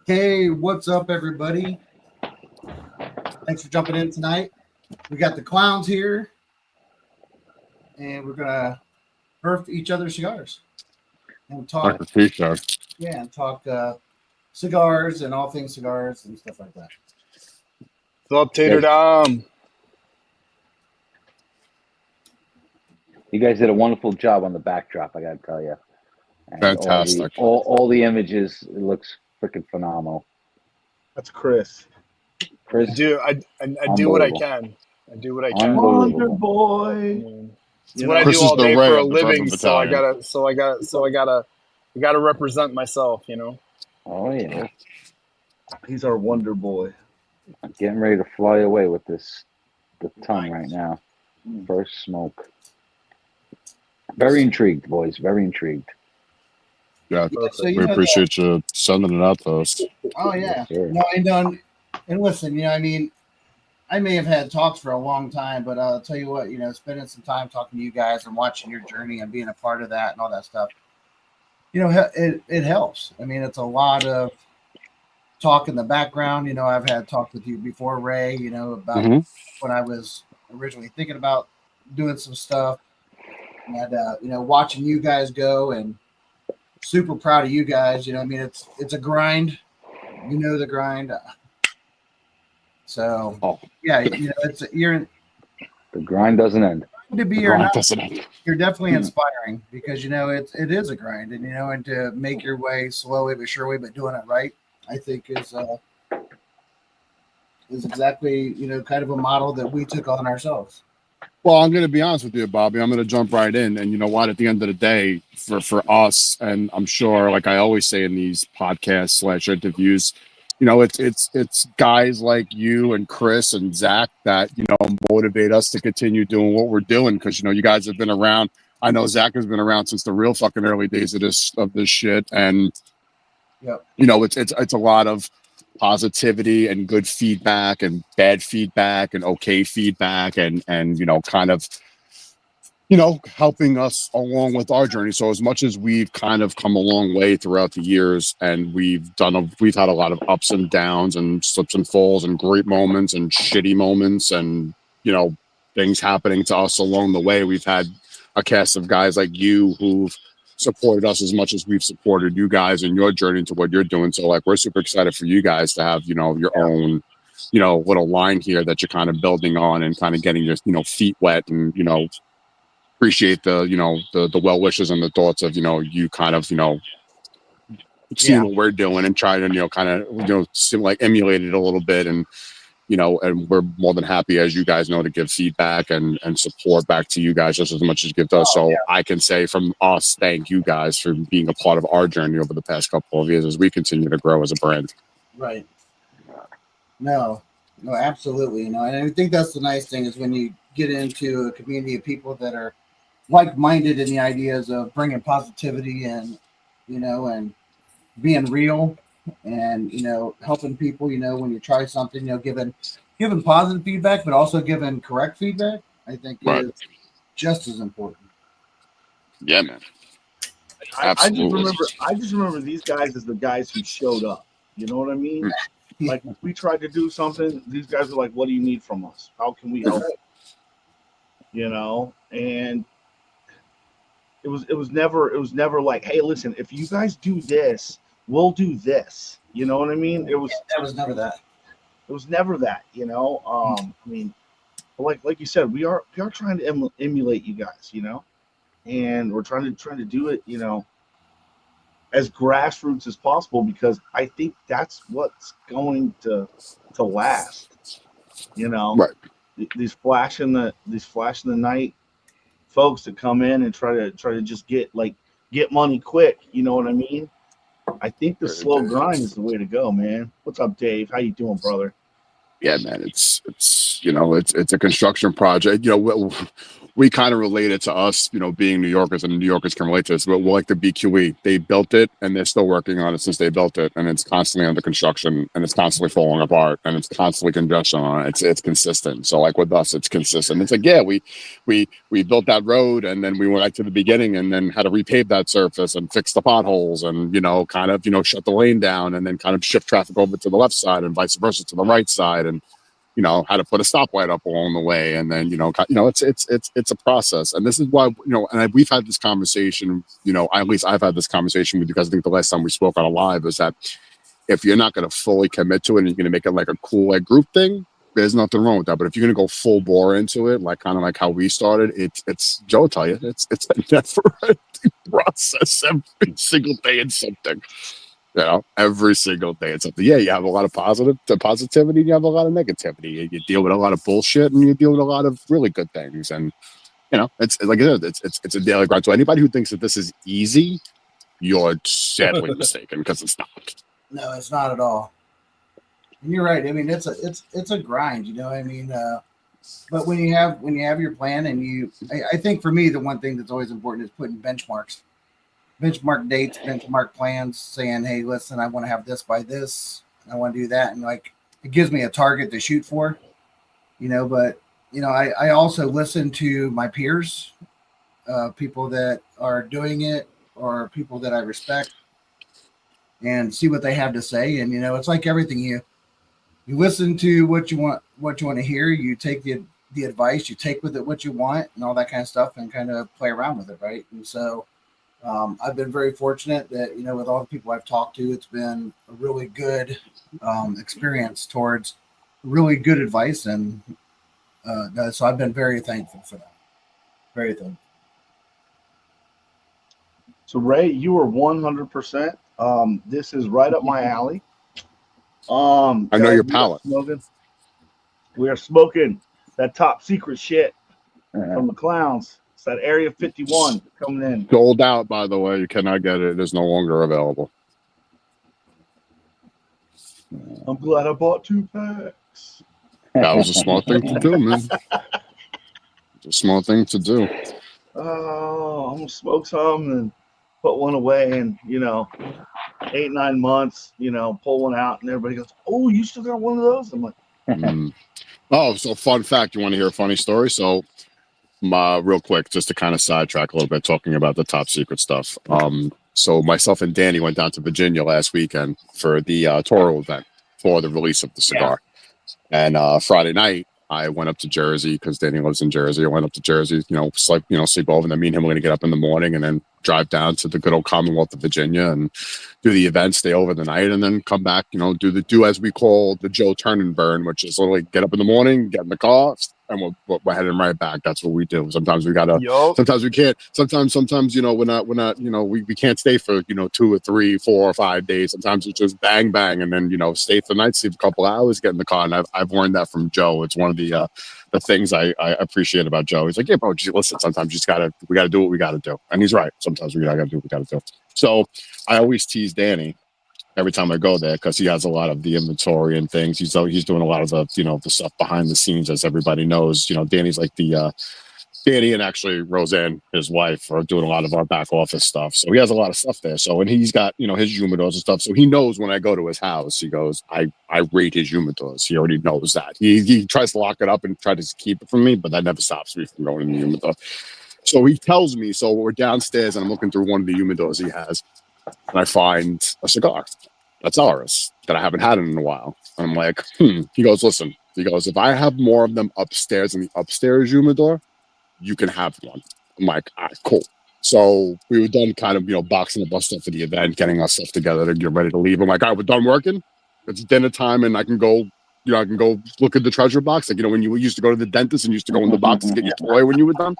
Hey, what's up, everybody? Thanks for jumping in tonight. We got the clowns here, and we're gonna herf each other's cigars and Like talk. the t-shirt. Yeah, and talk cigars and all things cigars and stuff like that. What's up, Tater Dom? You guys did a wonderful job on the backdrop, I gotta tell you. And Fantastic. All the images, it looks freaking phenomenal. That's Chris. Chris, I do what I can. I do what I can. Unbelievable. Wonder Boy. I mean, it's You what know, I Chris do is all the day Ray for a of the Bourbon living, so I Battalion. gotta represent myself, you know. Oh yeah, He's our Wonder Boy. I'm getting ready to fly away with the tongue Nice. right now. First smoke. Very intrigued, boys. Very intrigued. Yeah, So we appreciate you sending it out to us. Oh yeah. Yes, sir. No, and listen, I mean, I may have had talks for a long time, but I'll tell you what, spending some time talking to you guys and watching your journey and being a part of that and all that stuff, it helps. I mean, it's a lot of talk in the background. I've had talked with you before, Ray, about when I was originally thinking about doing some stuff and, watching you guys go and super proud of you guys. I mean, it's a grind, the grind. So, yeah, you're The grind doesn't end. to be The or grind not, doesn't end. you're definitely inspiring because it is a grind, and to make your way slowly but surely, but doing it right, I think is exactly kind of a model that we took on ourselves. Well, I'm going to be honest with you, Bobby. I'm going to jump right in. And you know what? At the end of the day, for us, and I'm sure, like I always say in these podcasts / interviews, it's guys like you and Chris and Zach that, motivate us to continue doing what we're doing. Because, you guys have been around. I know Zach has been around since the real fucking early days of this shit. And, Yep. It's a lot of positivity and good feedback and bad feedback and okay feedback and kind of helping us along with our journey. So as much as we've kind of come a long way throughout the years and we've had a lot of ups and downs and slips and falls and great moments and shitty moments and things happening to us along the way, we've had a cast of guys like you who've supported us as much as we've supported you guys in your journey to what you're doing. So like we're super excited for you guys to have your own little line here that you're kind of building on and kind of getting your feet wet and appreciate the well wishes and the thoughts of you kind of seeing what we're doing and trying to kind of like emulate it a little bit and and we're more than happy, as you guys know, to give feedback and support back to you guys just as much as you give to us. So I can say from us, thank you guys for being a part of our journey over the past couple of years as we continue to grow as a brand. Right. No, absolutely. And I think that's the nice thing is when you get into a community of people that are like-minded in the ideas of bringing positivity and, and being real and, helping people, when you try something, giving positive feedback, but also giving correct feedback, I think is just as important. Yeah, man. I just remember these guys as the guys who showed up. You know what I mean? Like if we tried to do something, these guys are like, "What do you need from us? How can we help?" And it was never like, "Hey, listen, if you guys do this, we'll do this." You know what I mean? That was never that. It was never that. I mean, like you said, we are trying to emulate you guys. And we're trying to do it. As grassroots as possible because I think that's what's going to last. Right. These flash in the night folks that come in and try to just get money quick. You know what I mean? I think the slow grind is the way to go, man. What's up, Dave? How you doing, brother? Yeah, man. It's a construction project. we kind of relate it to us, being New Yorkers, and New Yorkers can relate to this, but we're like the BQE. They built it and they're still working on it since they built it. And it's constantly under construction and it's constantly falling apart and it's constantly congestion on it. It's consistent. So like with us, it's consistent. It's like, yeah, we built that road and then we went back to the beginning and then had to repave that surface and fix the potholes and, kind of, shut the lane down and then kind of shift traffic over to the left side and vice versa to the right side. And, how to put a stoplight up along the way. And then, it's a process. And this is why, we've had this conversation, at least I've had this conversation with you guys. I think the last time we spoke on a live is that if you're not going to fully commit to it and you're going to make it like a cool, like group thing, there's nothing wrong with that. But if you're going to go full bore into it, like kind of like how we started, it's Joe will tell you, it's a never-ending process every single day and something. Every single day it's something. Yeah, you have a lot of positivity, you have a lot of negativity. You deal with a lot of bullshit, and you deal with a lot of really good things. And it's like it's a daily grind. So anybody who thinks that this is easy, you're sadly mistaken because it's not. No, it's not at all. And you're right. I mean, it's a grind. But when you have your plan, and I think for me, the one thing that's always important is putting benchmark dates, benchmark plans, saying, hey, listen, I want to have this by this, I want to do that. And like, it gives me a target to shoot for, but, I also listen to my peers, people that are doing it or people that I respect, and see what they have to say. And, it's like everything, you listen to what you want to hear, you take the advice, you take with it what you want and all that kind of stuff and kind of play around with it. Right. And so, I've been very fortunate that, with all the people I've talked to, it's been a really good experience towards really good advice. And so I've been very thankful for that. Very thankful. So, Ray, you are 100%. This is right up my alley. I know your palate. We are smoking that top secret shit from the Clowns. It's that Area 51 coming in. Sold out, by the way. You cannot get it. It is no longer available. I'm glad I bought 2 packs. That was a smart thing to do, man. It's a smart thing to do. Oh, I'm gonna smoke some and put one away, and 8-9 months, pull one out, and everybody goes, "Oh, you still got one of those?" I'm like, Oh, so fun fact. You want to hear a funny story? So, real quick, just to kind of sidetrack a little bit, talking about the top secret stuff. So myself and Danny went down to Virginia last weekend for the Toro event for the release of the cigar. Yeah. And Friday night, I went up to Jersey because Danny lives in Jersey. I went up to Jersey, sleep over, and then me and him were going to get up in the morning and then drive down to the good old Commonwealth of Virginia and do the event, stay over the night, and then come back, do as we call the Joe turn and burn, which is literally get up in the morning, get in the car, and we're heading right back. That's what we do. Sometimes we gotta, sometimes we can't. Sometimes, we're not, we can't stay for, 2 or 3, 4 or 5 days. Sometimes it's just bang, bang. And then, stay for the night, sleep a couple hours, get in the car. And I've learned that from Joe. It's one of the things I appreciate about Joe. He's like, yeah, bro, listen, sometimes we gotta do what we gotta do. And he's right. Sometimes we gotta do what we gotta do. So I always tease Danny every time I go there because he has a lot of the inventory and things. He's doing a lot of the, the stuff behind the scenes, as everybody knows. Danny's like Danny and actually Roseanne, his wife, are doing a lot of our back office stuff. So he has a lot of stuff there. So, and he's got, his humidors and stuff. So he knows when I go to his house, he goes, I rate his humidors. He already knows that. He tries to lock it up and try to keep it from me, but that never stops me from going in the humidor. So he tells me, so we're downstairs and I'm looking through one of the humidors he has, and I find a cigar that's ours that I haven't had in a while. And I'm like, He goes, listen. He goes, if I have more of them upstairs in the upstairs humidor, you can have one. I'm like, all right, cool. So we were done kind of, boxing the bus stuff for the event, getting our stuff together to get ready to leave. I'm like, all right, we're done working. It's dinner time and I can go, I can go look at the treasure box. Like, when you used to go to the dentist and used to go in the box to get your toy when you were done.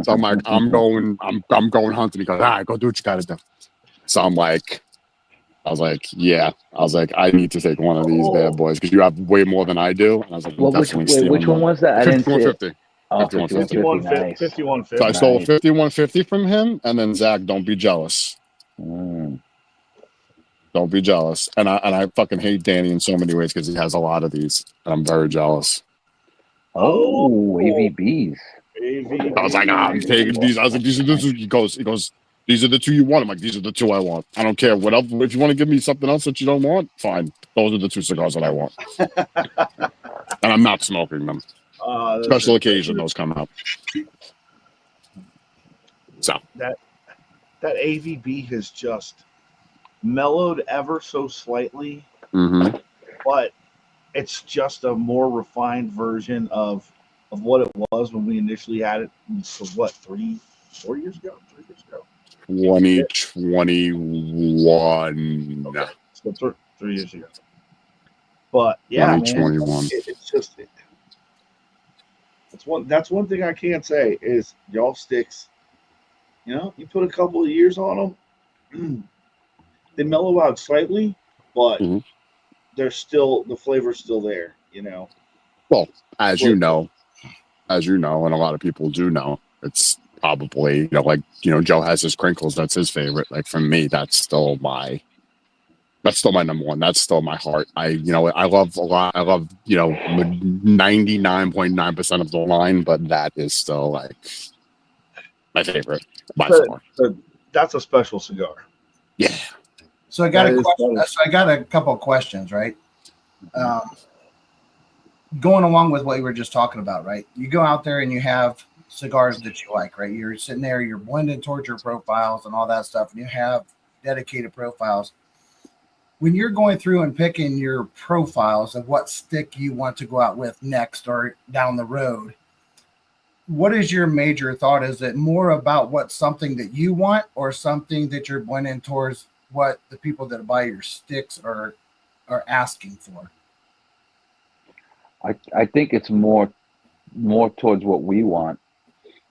So I'm like, I'm going hunting. He goes, all right, go do what you got to do. So I was like, yeah. I was like, I need to take one of these bad boys because you have way more than I do. And I was like, which one was that? 5150. Oh, 5150. 5150. So I stole 5150 from him, and then Zach, don't be jealous. Don't be jealous. And I fucking hate Danny in so many ways because he has a lot of these. And I'm very jealous. Oh, AVBs. AVB. I was like, I'm taking these. I was like, these are the two. He goes, these are the two you want. I'm like, these are the two I want. I don't care what else. If you want to give me something else that you don't want, fine. Those are the two cigars that I want. And I'm not smoking them. Special occasion, those come out. So that AVB has just mellowed ever so slightly, but it's just a more refined version of what it was when we initially had it. So what, 4 years ago? 3 years ago? 2021. Okay. So 3 years ago. But yeah, 2021. Man, it's just that's one thing I can't say is y'all sticks. You know, you put a couple of years on them, they mellow out slightly, but they're still, the flavor's still there. You know. Well, as you know, and a lot of people do know, it's probably, you know, like, you know, Joe has his crinkles. That's his favorite. Like for me, that's still my number one. That's still my heart. I love a lot. I love, you know, 99.9% of the line, but that is still like my favorite by far. That's a special cigar. Yeah. So I got a couple of questions, right? Going along with what you were just talking about, right? You go out there and you have cigars that you like, right? You're sitting there, you're blending towards your profiles and all that stuff, and you have dedicated profiles. When you're going through and picking your profiles of what stick you want to go out with next or down the road, what is your major thought? Is it more about what something that you want or something that you're blending towards what the people that buy your sticks are asking for? I think it's more towards what we want.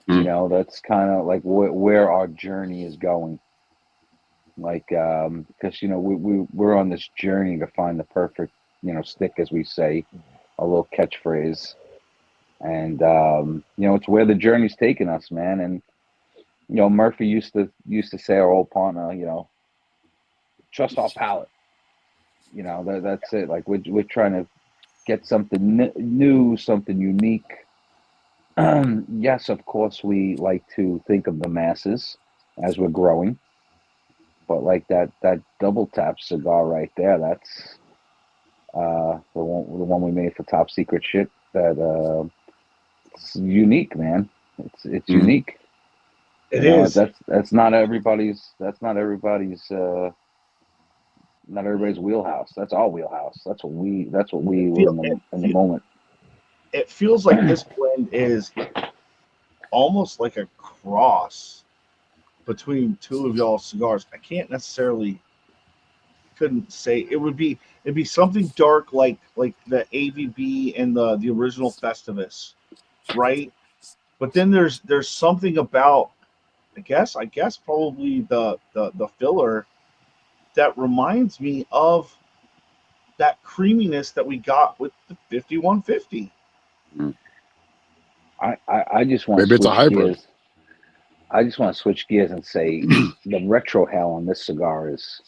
You know, that's kind of like where our journey is going. Like, because, you know, we're on this journey to find the perfect, you know, stick, as we say, a little catchphrase. And, you know, it's where the journey's taken us, man. And, you know, Murphy used to say, our old partner, you know, trust our palate. You know, that's it. Like we're trying to get something new, something unique. Yes, of course, we like to think of the masses as we're growing. But like that double tap cigar right there, that's the one we made for Top Secret shit. That it's unique, man. It's unique. It is. That's not everybody's wheelhouse. That's our wheelhouse. That's what we were in the moment. It feels like this blend is almost like a cross between two of y'all's cigars. I can't necessarily, couldn't say it'd be something dark like the AVB and the original Festivus, right? But then there's something about, I guess probably the filler that reminds me of that creaminess that we got with the 5150. I just want to switch gears. I just want to switch gears and say the retro hell on this cigar is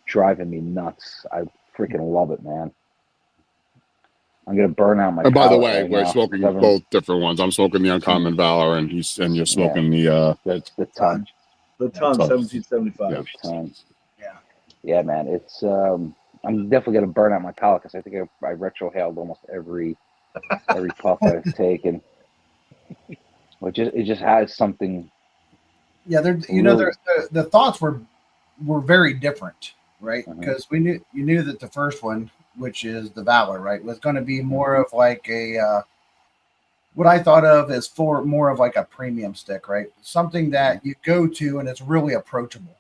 driving me nuts. I freaking love it, man. I'm gonna burn out my. And by the way, we're smoking both different ones. I'm smoking the Uncommon Valor, and you're smoking the ton. The ton 1775. Yeah. Ton. Yeah, man. It's I'm definitely gonna burn out my palate because I think I retrohaled almost every puff I've taken. It just has something. Yeah, the thoughts were very different, right? Because you knew that the first one, which is the Valor, right, was going to be more of like a what I thought of as more of like a premium stick, right? Something that you go to and it's really approachable.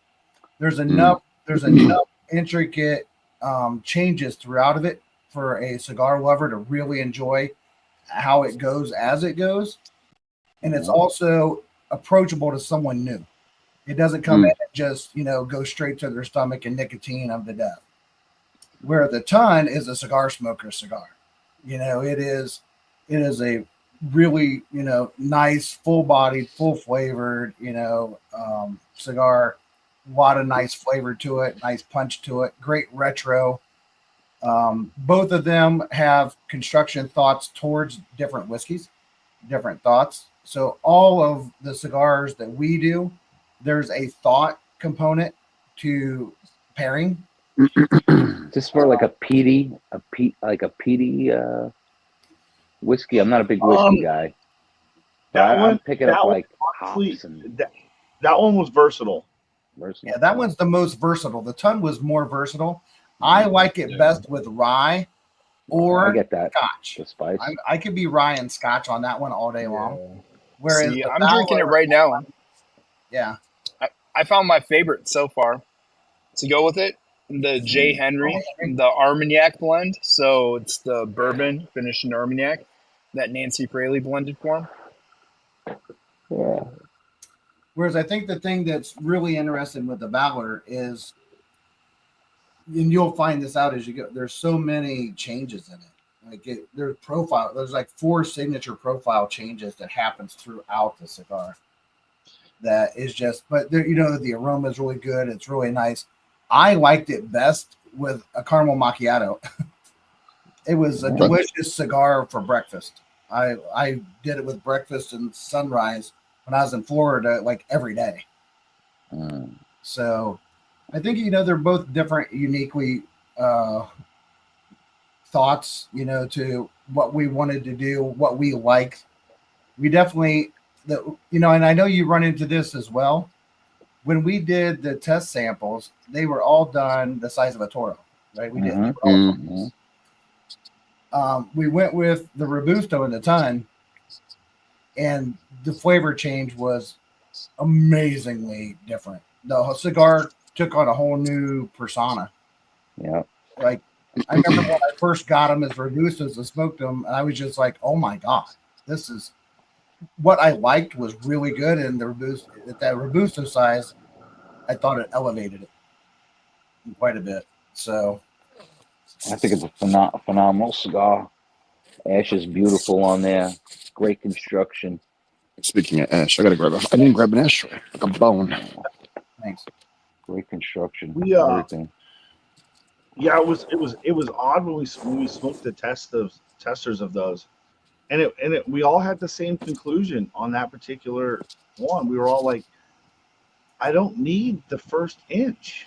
There's enough intricate changes throughout of it for a cigar lover to really enjoy how it goes as it goes, and it's also approachable to someone new. It doesn't come in and just, go straight to their stomach and nicotine them to death. Where the ton is a cigar smoker's cigar. It is a really, nice, full-bodied, full-flavored, cigar. A lot of nice flavor to it, nice punch to it, great retro. Both of them have construction thoughts towards different whiskeys, different thoughts. So all of the cigars that we do, there's a thought component to pairing. Just for like a peaty, whiskey. I'm not a big whiskey guy. I'm picking up like hops and that one was versatile. Yeah, that one's the most versatile. The ton was more versatile. I like it best with rye or I get that. Scotch. The spice. I could be rye and Scotch on that one all day long. Whereas See, I'm drinking it right now. Yeah. I found my favorite so far to go with it. The J. Henry, the Armagnac blend. So it's the bourbon finished in Armagnac that Nancy Fraley blended for him. Yeah. Whereas I think the thing that's really interesting with the Valor is, and you'll find this out as you go, there's so many changes in it. Like there's like 4 signature profile changes that happens throughout the cigar. That is just, but there, the aroma is really good. It's really nice. I liked it best with a caramel macchiato. It was a delicious cigar for breakfast. I did it with breakfast and sunrise when I was in Florida, like every day. So I think, they're both different, uniquely thoughts, to what we wanted to do, what we liked. We definitely, and I know you run into this as well. When we did the test samples, they were all done the size of a Toro, right? We did. We went with the Robusto in the ton, and the flavor change was amazingly different. The cigar took on a whole new persona. Yeah. Like, I remember when I first got them as Robustos and smoked them, and I was just like, oh my God, this is what I liked was really good. And the Robusto, at that Robusto size, I thought it elevated it quite a bit. So I think it's a phenomenal cigar. Ash is beautiful on there. Great construction. Speaking of ash, I didn't grab an ashtray, like a bone. Thanks. Great construction. Everything. Yeah, it was odd when we smoked the testers of those, and we all had the same conclusion on that particular one. We were all like, I don't need the first inch.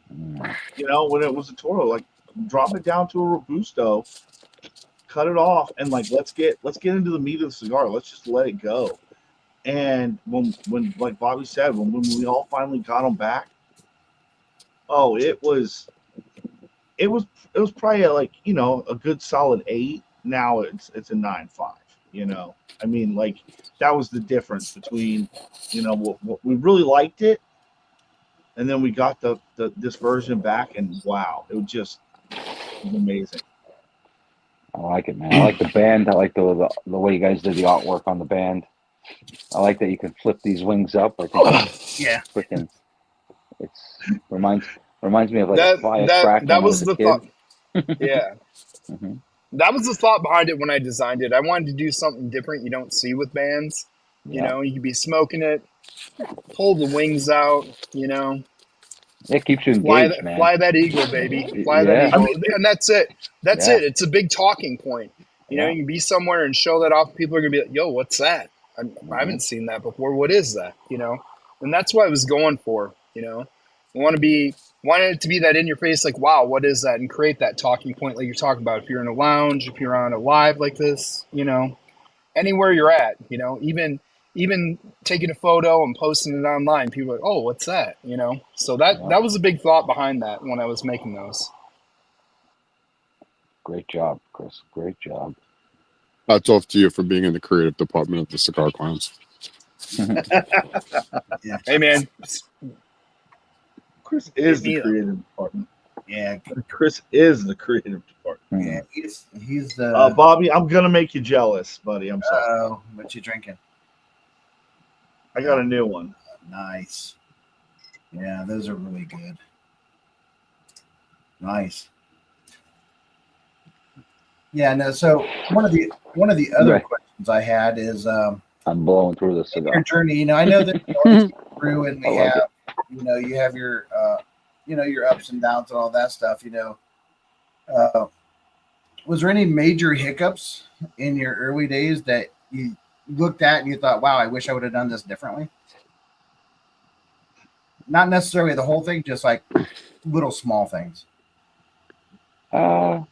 When it was a Toro, like drop it down to a Robusto, cut it off, and like let's get into the meat of the cigar. Let's just let it go. And when like Bobby said, when we all finally got them back, oh, it was probably a good solid 8. Now it's a 9.5. I mean, like that was the difference between what we really liked it, and then we got this version back, and wow, it was amazing. I like it, man. I like the band. I like the way you guys did the artwork on the band. I like that you can flip these wings up. I think yeah, freaking. Reminds me of like a firecracker. That was the thought. Yeah. Mm-hmm. That was the thought behind it when I designed it. I wanted to do something different you don't see with bands. You could be smoking it, pull the wings out, It keeps you engaged, man. Fly that eagle, baby. Fly that eagle. And that's it. That's it. It's a big talking point. You can be somewhere and show that off. People are going to be like, yo, what's that? I haven't seen that before. What is that? And that's what I was going for, I wanted it to be that in your face, like, wow, what is that? And create that talking point like you're talking about. If you're in a lounge, if you're on a live like this, anywhere you're at, even taking a photo and posting it online, people are like, oh, what's that? So that was a big thought behind that when I was making those. Great job, Chris. Great job. Hats off to you for being in the creative department of the Cigar Clowns. Yeah. Hey, man. Chris is the creative department. Yeah, Chris is the creative department. Yeah, he's the Bobby, I'm gonna make you jealous, buddy. I'm sorry. What you drinking? I got a new one. Nice. Yeah, those are really good. Nice. Yeah, no. So one of the other questions I had is, I'm blowing through the cigar. Your journey. I know that you always go through, and we have, you have your, your ups and downs and all that stuff. Was there any major hiccups in your early days that you looked at and you thought, wow, I wish I would have done this differently? Not necessarily the whole thing, just like little small things. I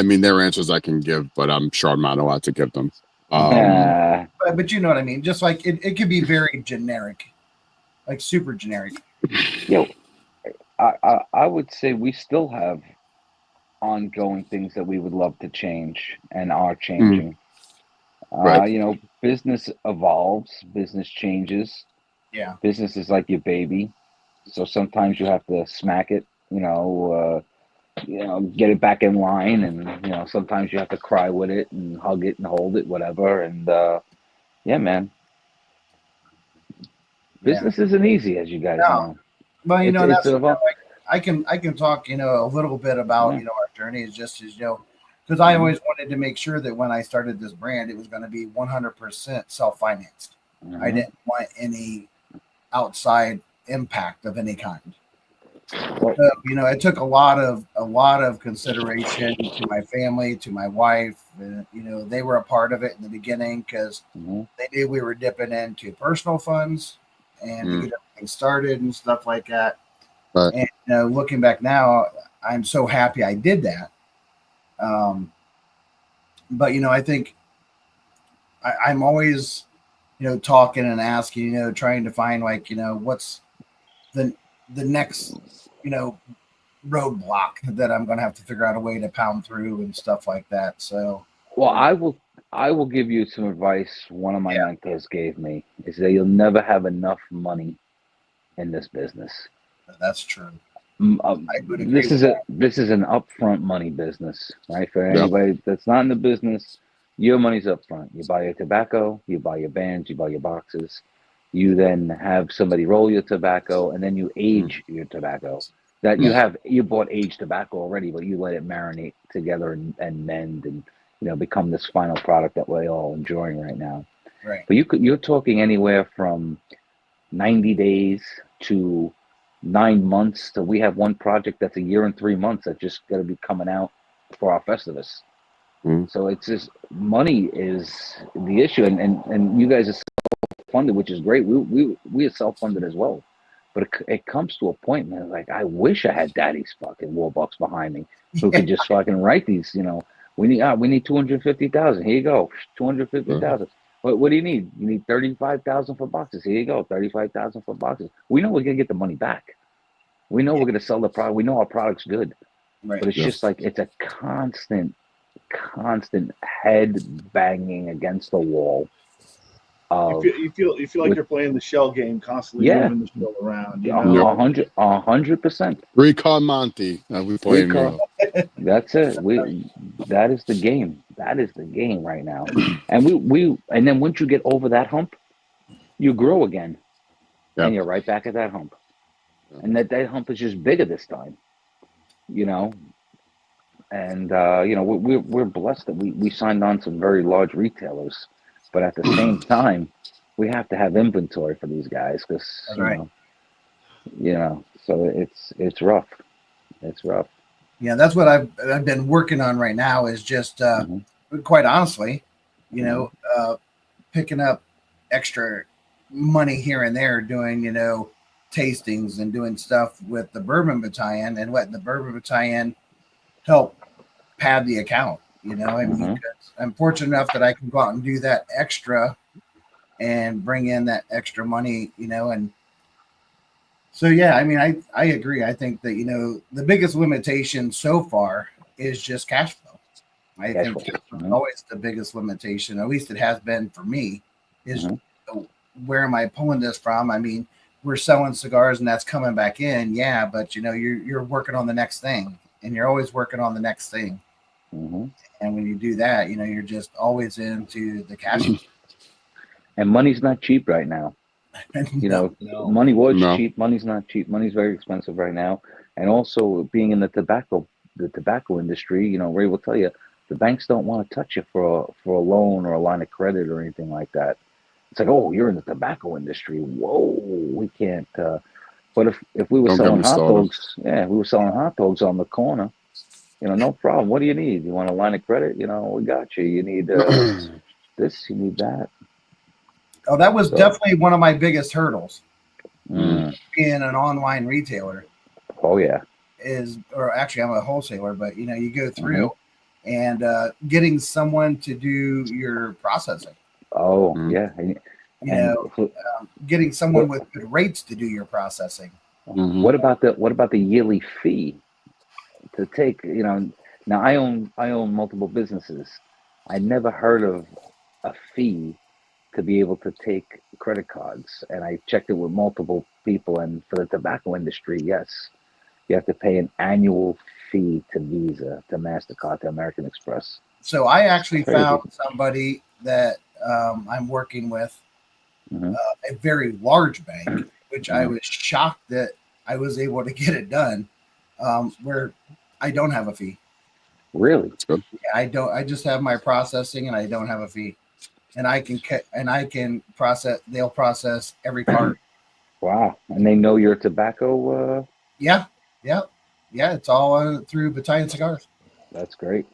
mean, there are answers I can give, but I'm sure I'm not allowed to give them. But you know what I mean? Just like it could be very generic, like super generic. Yeah, I would say we still have ongoing things that we would love to change and are changing. Right. You know, business evolves, business changes. Yeah. Business is like your baby. So sometimes you have to smack it, get it back in line, and sometimes you have to cry with it and hug it and hold it, whatever. And yeah, man, business isn't easy, as you guys know. Well, you know, It's that's like, I can talk, a little bit about our journey is just as because I always wanted to make sure that when I started this brand, it was going to be 100% self-financed. I didn't want any outside impact of any kind. So, it took a lot of consideration to my family, to my wife. They were a part of it in the beginning because they knew we were dipping into personal funds and to get everything started and stuff like that. Right. And looking back now, I'm so happy I did that. But I think I'm always talking and asking, trying to find what's the next roadblock that I'm going to have to figure out a way to pound through and stuff like that. So, well, I will give you some advice. One of my mentors gave me is that you'll never have enough money in this business. That's true. This is an upfront money business, right? For anybody that's not in the business, your money's upfront. You buy your tobacco, you buy your bands, you buy your boxes. You then have somebody roll your tobacco, and then you age your tobacco. That you bought aged tobacco already, but you let it marinate together and mend and become this final product that we're all enjoying right now. Right. But you're talking anywhere from 90 days to 9 months to we have one project that's a year and 3 months that's just going to be coming out for our Festivus. So it's just money is the issue, and you guys are self-funded, which is great. We are self-funded as well, but it comes to a point, man, like I wish I had Daddy's fucking Warbucks behind me who could just fucking write these. We need 250,000. Here you go, 250,000. What do you need? You need 35,000 for boxes. Here you go, 35,000 for boxes. We know we're gonna get the money back. We know we're gonna sell the product. We know our product's good, but it's just like it's a constant head banging against the wall. You feel like you're playing the shell game, constantly moving the shell around. 100%. Recon Monty. We play. That's it. That is the game. That is the game right now. And and then once you get over that hump, you grow again, and you're right back at that hump, and that hump is just bigger this time. And we're blessed that we signed on some very large retailers, but at the same time, we have to have inventory for these guys because so it's rough. It's rough. Yeah, that's what I've been working on right now is just quite honestly, picking up extra money here and there, doing tastings and doing stuff with the Bourbon Battalion and letting the Bourbon Battalion help pad the account. I'm fortunate enough that I can go out and do that extra and bring in that extra money, and so I agree. I think that the biggest limitation so far is just cash flow. I think that's always the biggest limitation, at least it has been for me, is where am I pulling this from? I mean, we're selling cigars and that's coming back in, but you're working on the next thing, and you're always working on the next thing. And when you do that, you're just always into the cash. And money's not cheap right now. Money was cheap. Money's not cheap. Money's very expensive right now. And also being in the tobacco industry, Ray will tell you, the banks don't want to touch you for a loan or a line of credit or anything like that. It's like, oh, you're in the tobacco industry. Whoa, we can't. But if we were selling hot dogs, we were selling hot dogs on the corner. No problem. What do you need? You want a line of credit? We got you. You need this, you need that. Oh, that was definitely one of my biggest hurdles. Mm. Being an online retailer. Oh yeah. Or actually, I'm a wholesaler, but you go through and getting someone to do your processing. Oh yeah. Getting someone with good rates to do your processing. What about the yearly fee to take? Now I own multiple businesses. I never heard of a fee to be able to take credit cards, and I checked it with multiple people. And for the tobacco industry, yes, you have to pay an annual fee to Visa, to MasterCard, to American Express. So I actually found somebody that I'm working with, a very large bank, which I was shocked that I was able to get it done, where I don't have a fee. Really? That's good. Yeah, I don't. I just have my processing, and I don't have a fee, and I can process. They'll process every card. Wow! And they know your tobacco. Yeah. It's all through Battalion Cigars. That's great.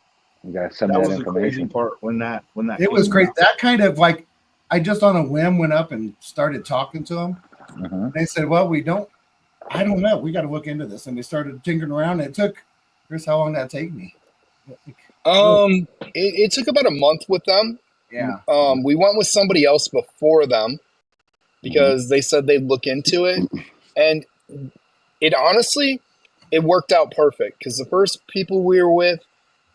You gotta send that was information. The crazy part when that it was great. That kind of like I just on a whim went up and started talking to them. They said, "Well, I don't know. We got to look into this." And we started tinkering around. And it took, Chris, how long did that take me? It took about a month with them. Yeah. We went with somebody else before them because they said they'd look into it, and it honestly, it worked out perfect because the first people we were with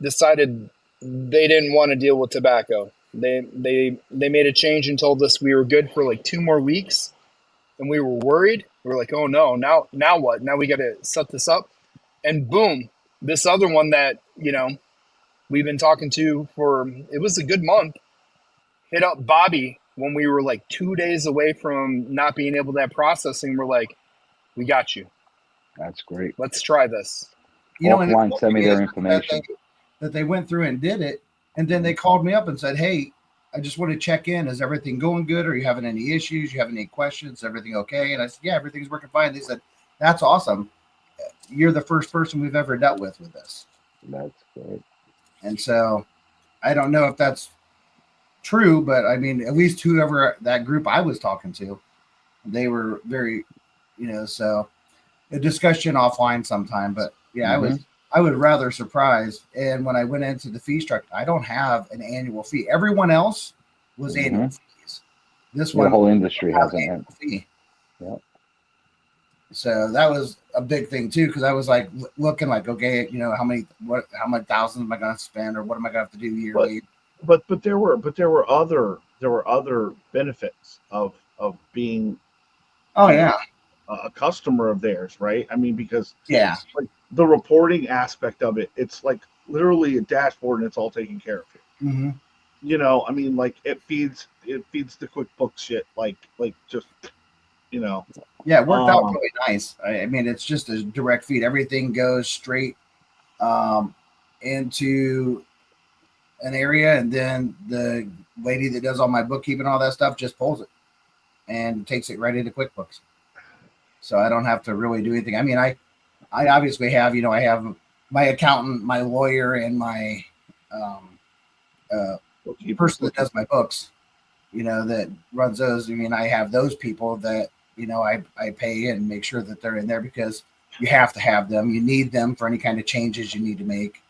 decided they didn't want to deal with tobacco. They made a change and told us we were good for like 2 more weeks, and we were worried. We were like, oh no, now what? Now we got to set this up, and boom, this other one that we've been talking to for it was a good month hit up Bobby when we were like 2 days away from not being able to have processing. We're like, we got you. That's great. Let's try this. Offline, send me their information. That they went through and did it, and then they called me up and said, "Hey, I just want to check in. Is everything going good? Are you having any issues? You having any questions? Everything okay?" And I said, "Yeah, everything's working fine." They said, "That's awesome. You're the first person we've ever dealt with this." That's great. And so, I don't know if that's true, but I mean, at least whoever that group I was talking to, they were very, so a discussion offline sometime. But yeah, I was rather surprised. And when I went into the fee structure, I don't have an annual fee. Everyone else was annual fees. This one, the whole industry has an annual fee. Yep. So that was a big thing too, because I was like looking like, okay, how many thousands am I going to spend, or what am I going to have to do yearly? But there were other benefits of being a customer of theirs, right? I mean, because like the reporting aspect of it, it's like literally a dashboard and it's all taken care of here. I mean, like it feeds the QuickBooks shit, like just Yeah, it worked out really nice. I mean, it's just a direct feed. Everything goes straight into an area, and then the lady that does all my bookkeeping and all that stuff just pulls it and takes it right into QuickBooks. So I don't have to really do anything. I mean, I obviously have, I have my accountant, my lawyer, and my person that does my books, that runs those. I mean, I have those people that, I pay and make sure that they're in there because you have to have them. You need them for any kind of changes you need to make.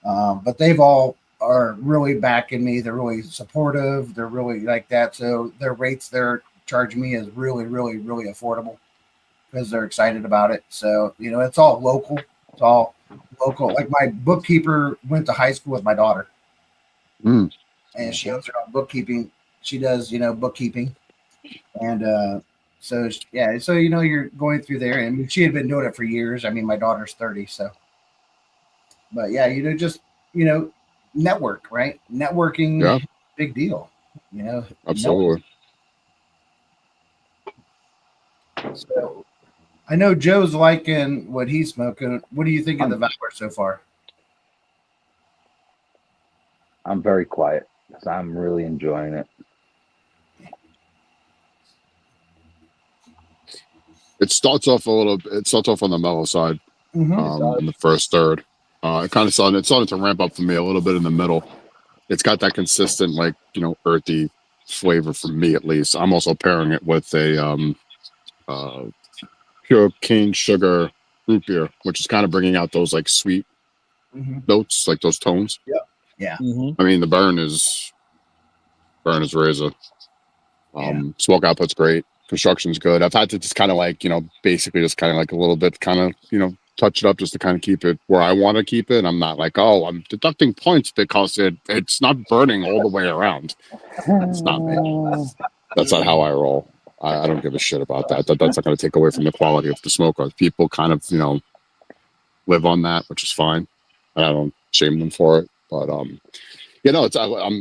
But they've all are really backing me. They're really supportive. They're really like that. So their rates they're charging me is really, really, really affordable because they're excited about it. So, it's all local. It's all local. Like my bookkeeper went to high school with my daughter. And she owns her own bookkeeping. She does, bookkeeping. And so you're going through there. And she had been doing it for years. I mean, my daughter's 30. So, but yeah, just, network, right? Networking, big deal, Absolutely. So I know Joe's liking what he's smoking. What do you think of the Valor so far? I'm very quiet because I'm really enjoying it. It starts off on the mellow side in the first third. It's starting to ramp up for me a little bit in the middle. it's got that consistent, like, you know, earthy flavor for me, at least. I'm also pairing it with a pure cane sugar root beer, which is kind of bringing out those like sweet notes, like those tones. Yeah. I mean, the burn is razor. Smoke output's great. Construction's good. I've had to just kind of like, you know, basically just kind of like a little bit kind of, you know, touch it up just to kind of keep it where I want to keep it. I'm not like, oh, I'm deducting points because it's not burning all the way around. That's not me. That's not how I roll. I don't give a shit about that. That's not going to take away from the quality of the smoke. People kind of, you know, live on that, which is fine. I don't shame them for it. But you know,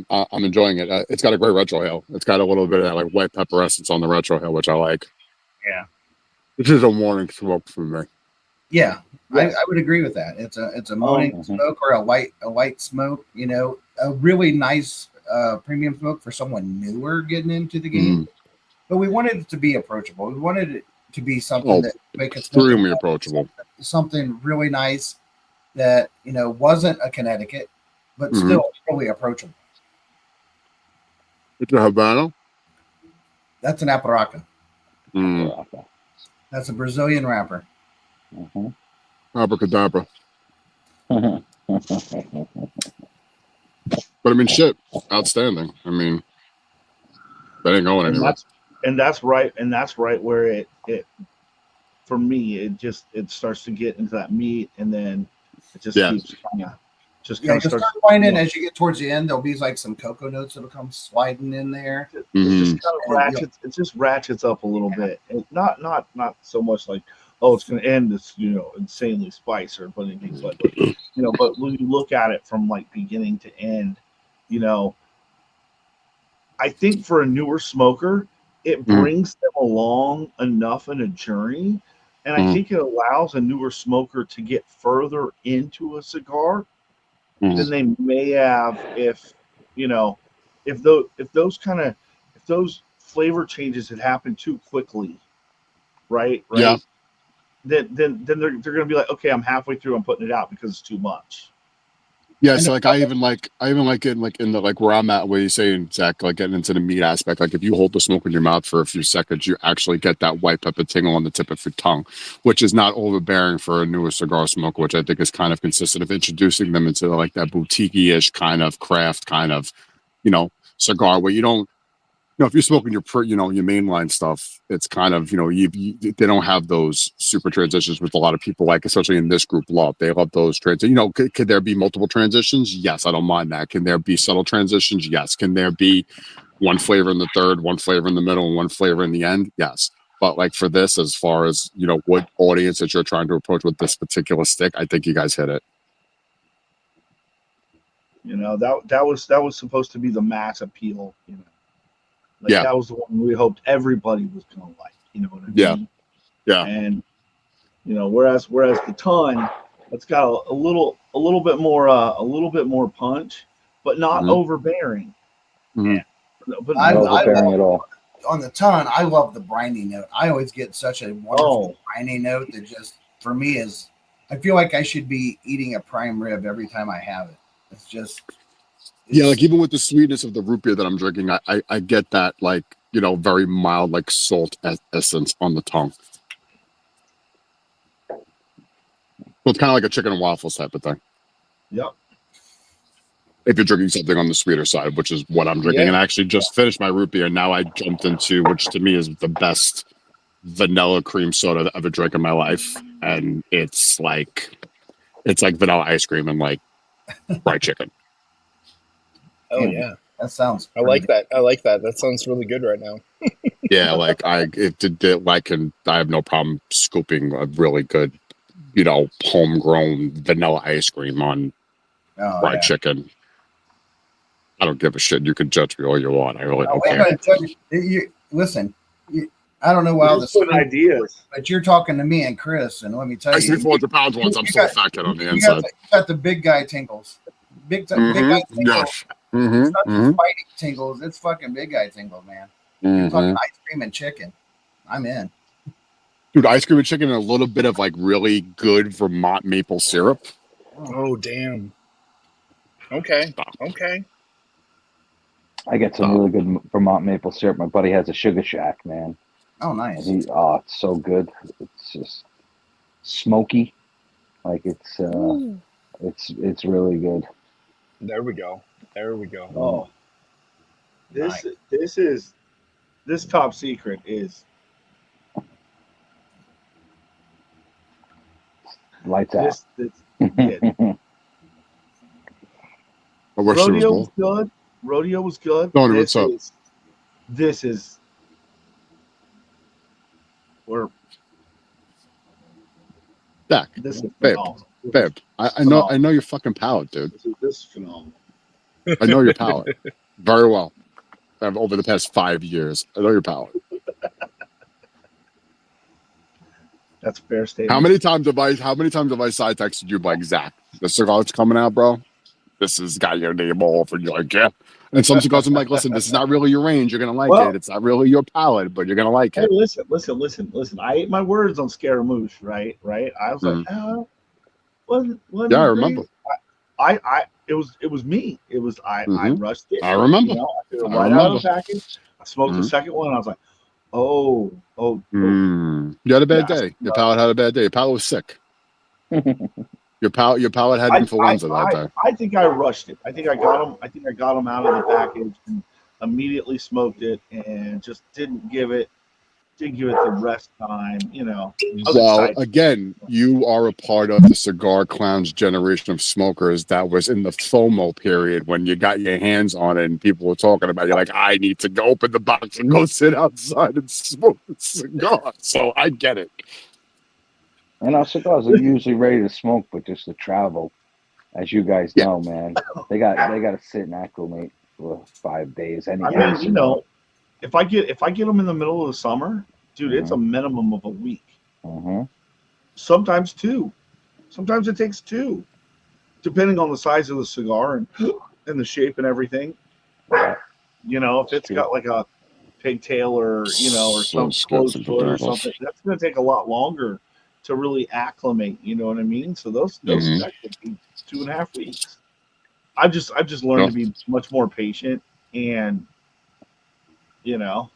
I'm enjoying it. It's got a great retrohale. It's got a little bit of that like white pepper essence on the retrohale, which I like. Yeah, this is a morning smoke for me. Yeah, I would agree with that. It's a morning smoke or a white smoke. You know, a really nice premium smoke for someone newer getting into the game. But we wanted it to be approachable. We wanted it to be something that make it extremely approachable. Something really nice that, you know, wasn't a Connecticut, but still really approachable. It's a Habano. That's an Aparaca. That's a Brazilian wrapper. Abracadabra. But I mean, shit, outstanding. I mean, that ain't going anywhere. That's right where it for me, it starts to get into that meat, and then it just keeps kind of start finding as you get towards the end, there'll be like some cocoa notes that'll come sliding in there. It just ratchets up a little bit. And not so much like, oh, it's going to end this, you know, insanely spicy or anything, but you know, but when you look at it from like beginning to end, you know, I think for a newer smoker, it brings them along enough in a journey, and I think it allows a newer smoker to get further into a cigar than they may have if, you know, if those flavor changes had happened too quickly, right? Yeah. Then they're going to be like, okay, I'm halfway through, I'm putting it out because it's too much. Yeah, so like I even like it like in the like where I'm at, where you're saying, Zach, like getting into the meat aspect. Like if you hold the smoke in your mouth for a few seconds, you actually get that white pepper tingle on the tip of your tongue, which is not overbearing for a newer cigar smoker, which I think is kind of consistent of introducing them into like that boutique-ish kind of craft kind of, you know, cigar where you don't. You know, if you're smoking your mainline stuff, it's kind of, you know, they don't have those super transitions with a lot of people, like, especially in this group, they love those transitions. You know, could there be multiple transitions? Yes, I don't mind that. Can there be subtle transitions? Yes. Can there be one flavor in the third, one flavor in the middle, and one flavor in the end? Yes. But like for this, as far as, you know, what audience that you're trying to approach with this particular stick, I think you guys hit it. You know, that was supposed to be the mass appeal, you know. Like that was the one we hoped everybody was going to like, you know what I mean? Yeah. And you know, whereas the ton, it's got a little bit more punch, but not overbearing. Yeah. But not overbearing at all. On the ton, I love the briny note. I always get such a wonderful briny note that just for me is, I feel like I should be eating a prime rib every time I have it. It's just. Like even with the sweetness of the root beer that I'm drinking, I get that, like, you know, very mild, like salt essence on the tongue. So it's kind of like a chicken and waffles type of thing. Yep. If you're drinking something on the sweeter side, which is what I'm drinking. And I actually just finished my root beer. And now I jumped into, which to me is the best vanilla cream soda I've ever drank in my life. And it's like vanilla ice cream and like fried chicken. Oh yeah, that sounds. I like that. That sounds really good right now. Yeah, like I have no problem scooping a really good, you know, homegrown vanilla ice cream on fried chicken. I don't give a shit. You can judge me all you want. I really don't care. Listen, I don't know how the ideas, but you're talking to me and Chris, and let me tell you, 400 pounds once. I'm still a fat kid on the inside. You got the big guy tingles, big guy tingles. Yes. It's not just fighting tingles. It's fucking big guy tingles, man. You're talking ice cream and chicken. I'm in. Dude, ice cream and chicken and a little bit of like really good Vermont maple syrup. Oh damn. Okay. I get some really good Vermont maple syrup. My buddy has a Sugar Shack, man. Oh, nice. It's so good. It's just smoky. Like it's really good. There we go. Oh, this top secret is lights out. Yeah. I wish there was Rodeo more. was good. Rodeo was good. Tony, what's up? This is where Dak, this is babe, phenomenal. babe. I know your fucking palate, dude. This is phenomenal. I know your palate very well. Over the past 5 years, I know your palate. That's a fair statement. How many times have I side texted you like, Zach, the cigar's coming out, bro? This has got your name all over. You're like, yeah. And some cigars, I'm like, listen, this is not really your range. You're gonna like it. It's not really your palate, but you're gonna like it. Hey, listen. I ate my words on Scaramouche, right? I was like, wasn't yeah, I remember. It was me. It was I rushed it. I remember. You know, I took it right out of the package. I smoked the second one. And I was like, oh. You had a bad day. Your palate had a bad day. Your palate was sick. Your palate had influenza that day. I think I rushed it. I think I got them out of the package and immediately smoked it and just didn't give it the rest time. You know. Well, again, you are a part of the Cigar Clowns generation of smokers that was in the FOMO period when you got your hands on it and people were talking about it. You're like, I need to go open the box and go sit outside and smoke a cigar. So I get it. And our cigars are usually ready to smoke, but just to travel, as you guys know, man, they got to sit and acclimate for 5 days. You know, if I get them in the middle of the summer, dude, it's a minimum of a week. Sometimes 2. Sometimes it takes 2, depending on the size of the cigar and the shape and everything. You know, if it's got like a pigtail or some closed foot or something, that's going to take a lot longer to really acclimate. You know what I mean? So those that could be 2.5 weeks. I've just learned to be much more patient and. You know,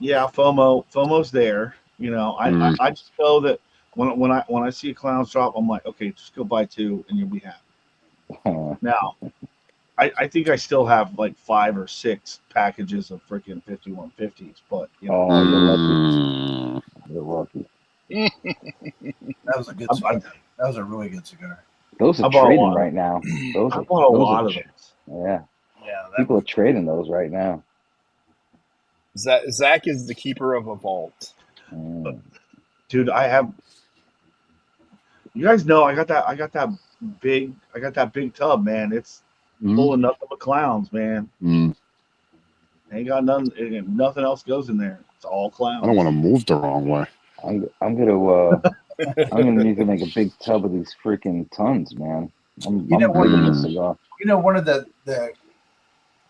FOMO's there. You know, I just know that when I see a Clowns drop, I'm like, okay, just go buy 2 and you'll be happy. Now, I think I still have like 5 or 6 packages of freaking 5150s, but you know, you're lucky. That was a good cigar. That was a really good cigar. Those are trading right now. I bought a lot of those. Yeah, people are trading those right now. Zach is the keeper of a vault. Dude, I have. You guys know I got that big tub, man. It's full of nothing but Clowns, man. Ain't got nothing else goes in there. It's all Clowns. I don't want to move the wrong way. I'm gonna need to make a big tub of these freaking tons, man. One of the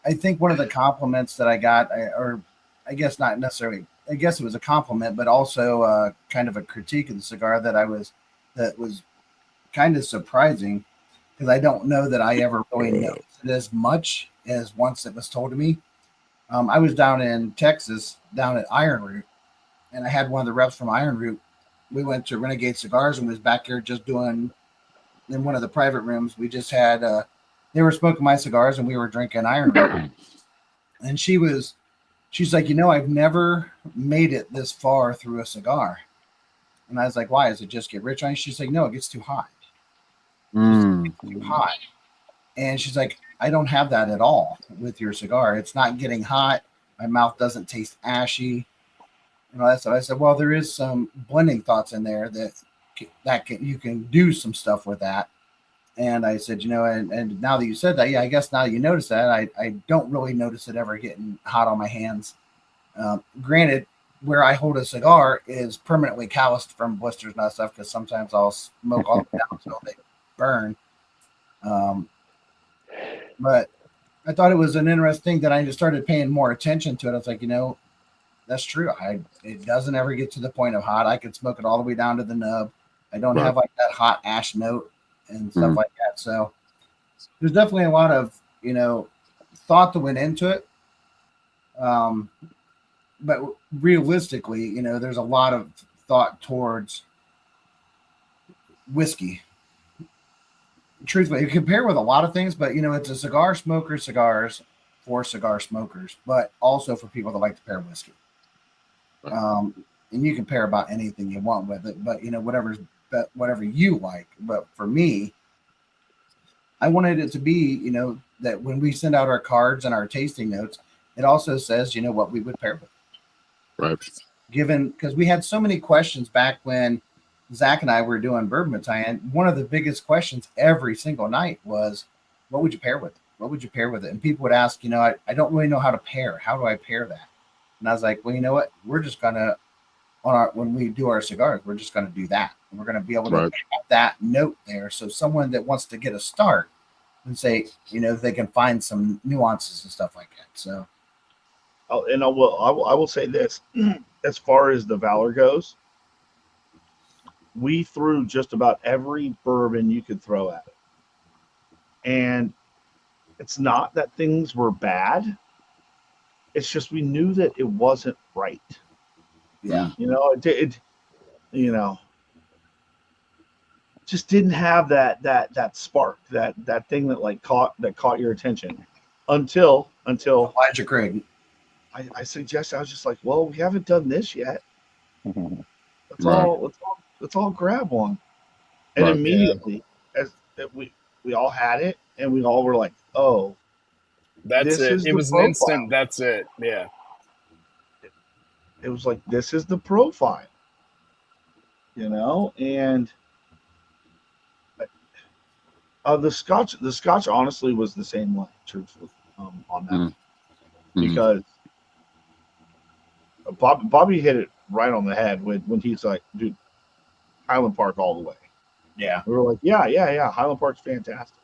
I think one of the compliments that I got, or I guess not necessarily, I guess it was a compliment, but also kind of a critique of the cigar that was kind of surprising, because I don't know that I ever really noticed it as much as once it was told to me. I was down in Texas, down at Iron Root, and I had one of the reps from Iron Root. We went to Renegade Cigars and was back here just doing, in one of the private rooms, we just had, they were smoking my cigars and we were drinking Iron Root. And she's like, I've never made it this far through a cigar. And I was like, why? Does it just get rich on you? She's like, no, it gets too hot. Too hot. And she's like, I don't have that at all with your cigar. It's not getting hot. My mouth doesn't taste ashy. And all that stuff. I said, well, there is some blending thoughts in there you can do some stuff with that. And I said, and now that you said that, I guess now you notice that, I don't really notice it ever getting hot on my hands. Granted, where I hold a cigar is permanently calloused from blisters and that stuff, because sometimes I'll smoke all the way down until they burn. But I thought it was an interesting thing that I just started paying more attention to it. I was like, that's true. It doesn't ever get to the point of hot. I could smoke it all the way down to the nub. I don't have like that hot ash note and stuff like that. So there's definitely a lot of, thought that went into it. But realistically, you know, there's a lot of thought towards whiskey. Truthfully, you compare with a lot of things, but you know, it's a cigar smoker cigars for cigar smokers, but also for people that like to pair whiskey. And you can pair about anything you want with it, but you know, whatever you like. But for me, I wanted it to be, you know, that when we send out our cards and our tasting notes, it also says, you know, what we would pair with. Right. Given, because we had so many questions back when Zach and I were doing Bourbon Battalion, one of the biggest questions every single night was, what would you pair with? What would you pair with it? And people would ask, you know, I don't really know how to pair. How do I pair that? And I was like, well, you know what? We're just going to, when we do our cigars, we're just going to do that. And we're going to be able to have that note there. So someone that wants to get a start and say, you know, they can find some nuances and stuff like that. So. And I will say this, as far as the Valor goes, we threw just about every bourbon you could throw at it. And it's not that things were bad. It's just we knew that it wasn't right. Yeah. You know, it you know, just didn't have that spark, that thing that like caught your attention until Elijah Craig. I suggested, I was just like, well, we haven't done this yet. Let's all grab one. And immediately, as we all had it, and we all were like, oh, that's it. It was an instant. That's it. Yeah. It was like, this is the profile, you know, and the Scotch honestly was the same way, truthfully, on that, because Bobby hit it right on the head when he's like, dude, Highland Park all the way. Yeah. We were like, yeah. Highland Park's fantastic.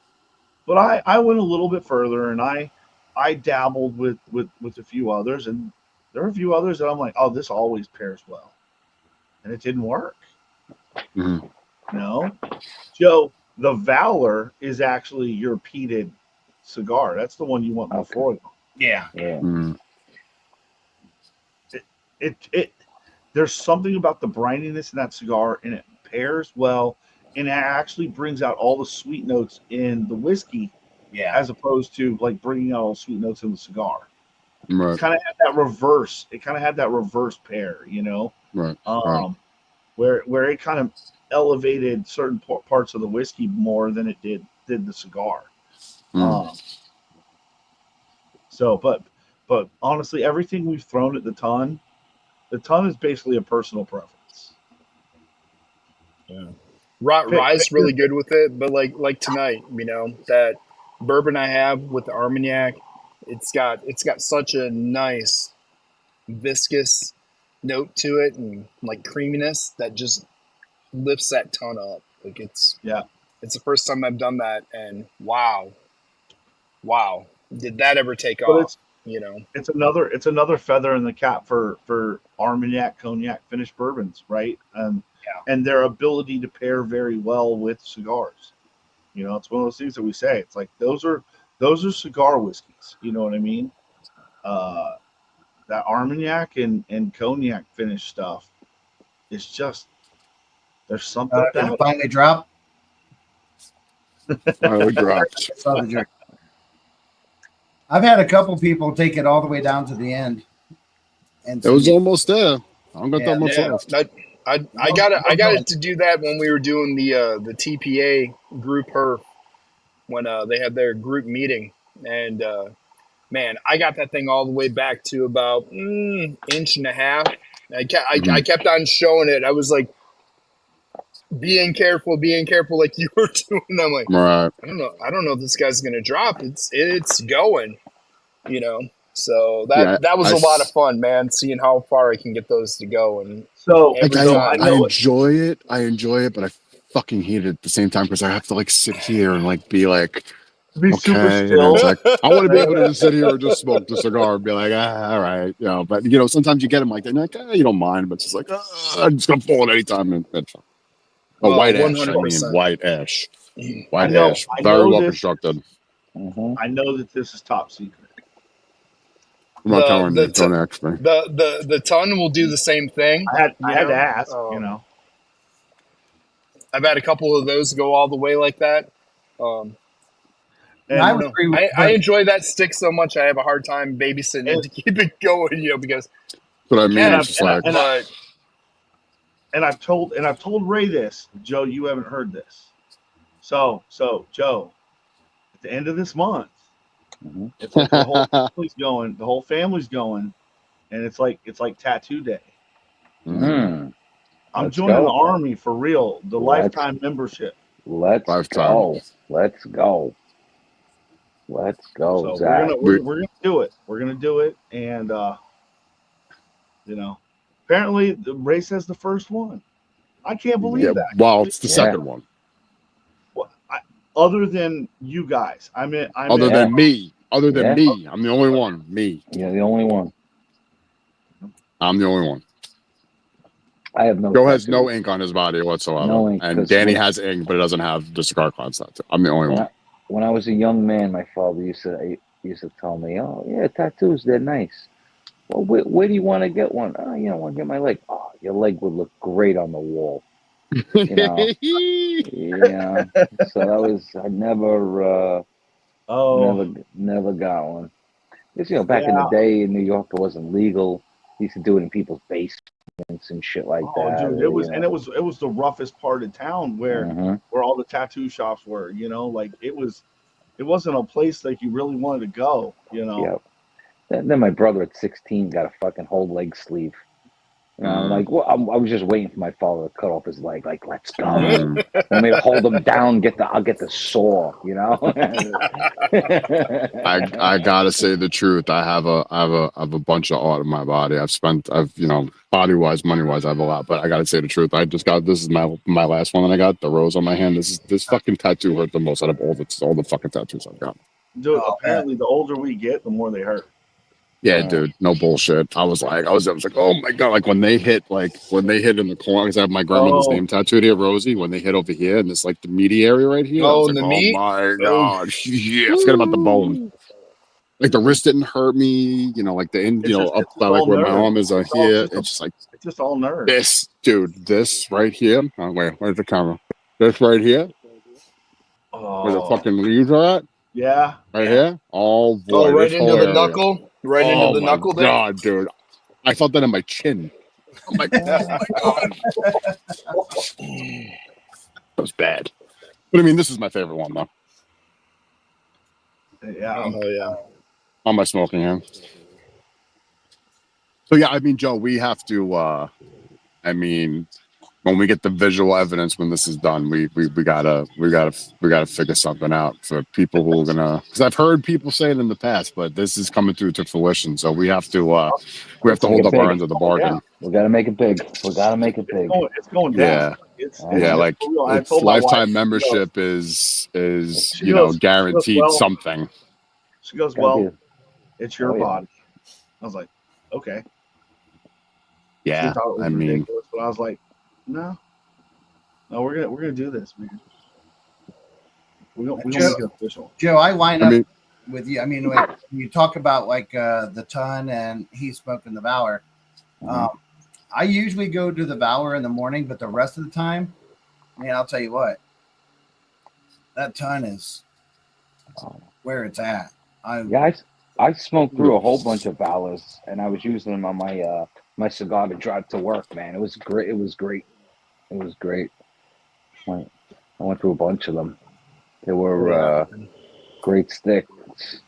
But I went a little bit further, and I dabbled with a few others, and there are a few others that I'm like, oh, this always pairs well. And it didn't work. No. Joe, the Valor is actually your peated cigar. That's the one you want before. Yeah. It there's something about the brininess in that cigar, and it pairs well, and it actually brings out all the sweet notes in the whiskey, as opposed to like bringing out all the sweet notes in the cigar. Right. It kind of had that reverse. It kind of had that reverse pair, you know, where it kind of elevated certain parts of the whiskey more than it did the cigar. So, but honestly, everything we've thrown at the ton is basically a personal preference. Yeah. Rye's really good with it, but like tonight, you know, that bourbon I have with the Armagnac, it's got such a nice viscous note to it and like creaminess that just lifts that ton up. Like it's the first time I've done that, and wow, did that ever take off? You know, it's another feather in the cap for Armagnac cognac finished bourbons, right? And their ability to pair very well with cigars. You know, it's one of those things that we say. It's like those are cigar whiskeys. You know what I mean? That Armagnac and cognac finished stuff is just, there's something about it. Finally dropped. Finally dropped. I've had a couple people take it all the way down to the end, and it was almost there. I don't got that much left. I got it to do that when we were doing the TPA group Herf when they had their group meeting, and man, I got that thing all the way back to about inch and a half. I kept on showing it. I was like, being careful, like you were doing. I'm like, right. I don't know if this guy's gonna drop. It's going, you know. So that was a lot of fun, man. Seeing how far I can get those to go, and so I enjoy it. I enjoy it, but I fucking hate it at the same time because I have to like sit here and like be like, super still. It's like, I want to be able to just sit here and just smoke the cigar and be like, all right, you know. But you know, sometimes you get them like that, and like, you don't mind, but it's just like, I'm just gonna pull it anytime. And that's fine. Oh, white ash. 100%. I mean, white ash. White ash. Very well constructed. I know that this is top secret. I'm not telling you. Don't ask me. The ton will do the same thing. I had to ask, I've had a couple of those go all the way like that. And I would agree with, I enjoy that stick so much. I have a hard time babysitting it to keep it going, because. But I mean, it's just like. And I've told Ray this, Joe. You haven't heard this. So Joe, at the end of this month, it's like the whole family's going. The whole family's going, and it's like tattoo day. Mm. I'm joining the army for real. The lifetime membership. Let's go. Let's go. Let's go. So we're gonna do it. We're gonna do it, and apparently the race has the first one. I can't believe that. Well, it's the second one. Well, other than you guys, other than me, I'm the only one. Me. Yeah, the only one. I'm the only one. I have no. Joe has no ink on his body whatsoever, no ink, and Danny has ink, but it doesn't have the Cigar Clowns tattoo. I'm the only one. When I was a young man, my father used to tell me, "Oh yeah, tattoos, they're nice. Well, where do you want to get one? Oh, I want to get my leg. Oh, your leg would look great on the wall. So that was I never got one. Because back in the day in New York, it wasn't legal. They used to do it in people's basements and shit like that. Dude, it was the roughest part of town where all the tattoo shops were. It wasn't a place that you really wanted to go. Yeah. Then my brother at 16 got a fucking whole leg sleeve. I'm like, well, I was just waiting for my father to cut off his leg. Like, let's go. Want me to hold him down? I'll get the saw. I gotta say the truth. I have a bunch of art in my body. I've body wise, money wise, I have a lot. But I gotta say the truth. I just got this is my last one that I got. The rose on my hand. This fucking tattoo hurt the most out of all the fucking tattoos I've got. Dude, apparently the older we get, the more they hurt. Yeah, dude, no bullshit. I was like, oh my god, like when they hit in the corner, because I have my grandmother's name tattooed here, Rosie. When they hit over here, and it's like the meaty area right here. Oh, the meat. Oh my god, yeah. Forget about the bone. Like the wrist didn't hurt me, like the end, up by like where my arm is here. It's just all nerve. This right here. Oh wait, where's the camera? This right here. Where the fucking leaves are at. Yeah. Right here. Oh boy. Right into the knuckle. Right into the knuckle there. God, dude. I felt that in my chin. I'm like, oh my god. That was bad. But I mean, this is my favorite one though. Yeah. Oh yeah. On my smoking hand. So yeah, I mean, Joe, we have to when we get the visual evidence when this is done, we gotta figure something out for people who are gonna, because I've heard people say it in the past, but this is coming through to fruition. So we have to hold up our end of the bargain. Yeah. We gotta make it big. It's going down. It's lifetime membership is guaranteed something. She goes, well, it's your body. I was like, okay. Yeah, I mean, but I was like, no, we're gonna do this, man. We don't make it official. Joe, I line up with you. I mean, when you talk about like the ton and he's smoking the Valor, I usually go to the Valor in the morning, but the rest of the time, man, I'll tell you what, that ton is where it's at. I smoked through a whole bunch of Valors, and I was using them on my cigar to drive to work. Man, it was great. I went through a bunch of them. They were great sticks.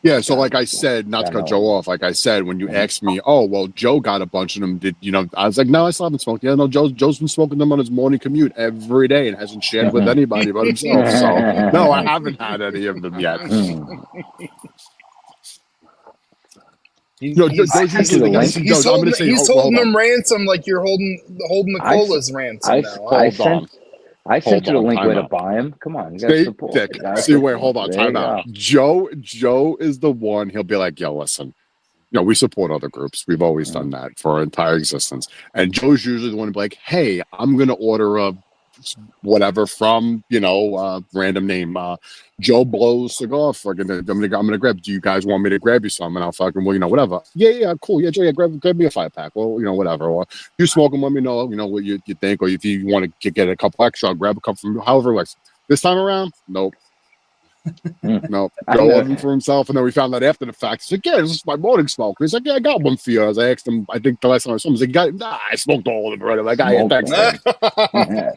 Yeah, so like I said, not to cut Joe off, like I said, when you asked me, oh, well, Joe got a bunch of them. I was like, no, I still haven't smoked. Yeah, no, Joe's been smoking them on his morning commute every day and hasn't shared with anybody but himself. So, no, I haven't had any of them yet. He's holding them ransom like you're holding the colas ransom now. I sent you the link where to buy them. Come on, you gotta support. See, wait, hold on, time out. Joe is the one. He'll be like, "Yo, listen, we support other groups. We've always done that for our entire existence." And Joe's usually the one to be like, "Hey, I'm gonna order a whatever from, random name, Joe Blows cigar. Fucking, I'm gonna grab. Do you guys want me to grab you some? And I'll fucking, well, whatever. Yeah, cool. Yeah, Joe, yeah, grab me a 5-pack. Well, whatever. Or you smoke them, let me know. What you think, or if you want to get a couple extra, I'll grab a couple from however. Like this time around, nope. No, Joe ordered for himself, and then we found out after the fact. He's like, "Yeah, this is my morning smoke." He's like, "Yeah, I got one for you." As I asked him, I think the last time I saw him, he's like, "Nah, I smoked all of them already." Like, thanks. Yeah,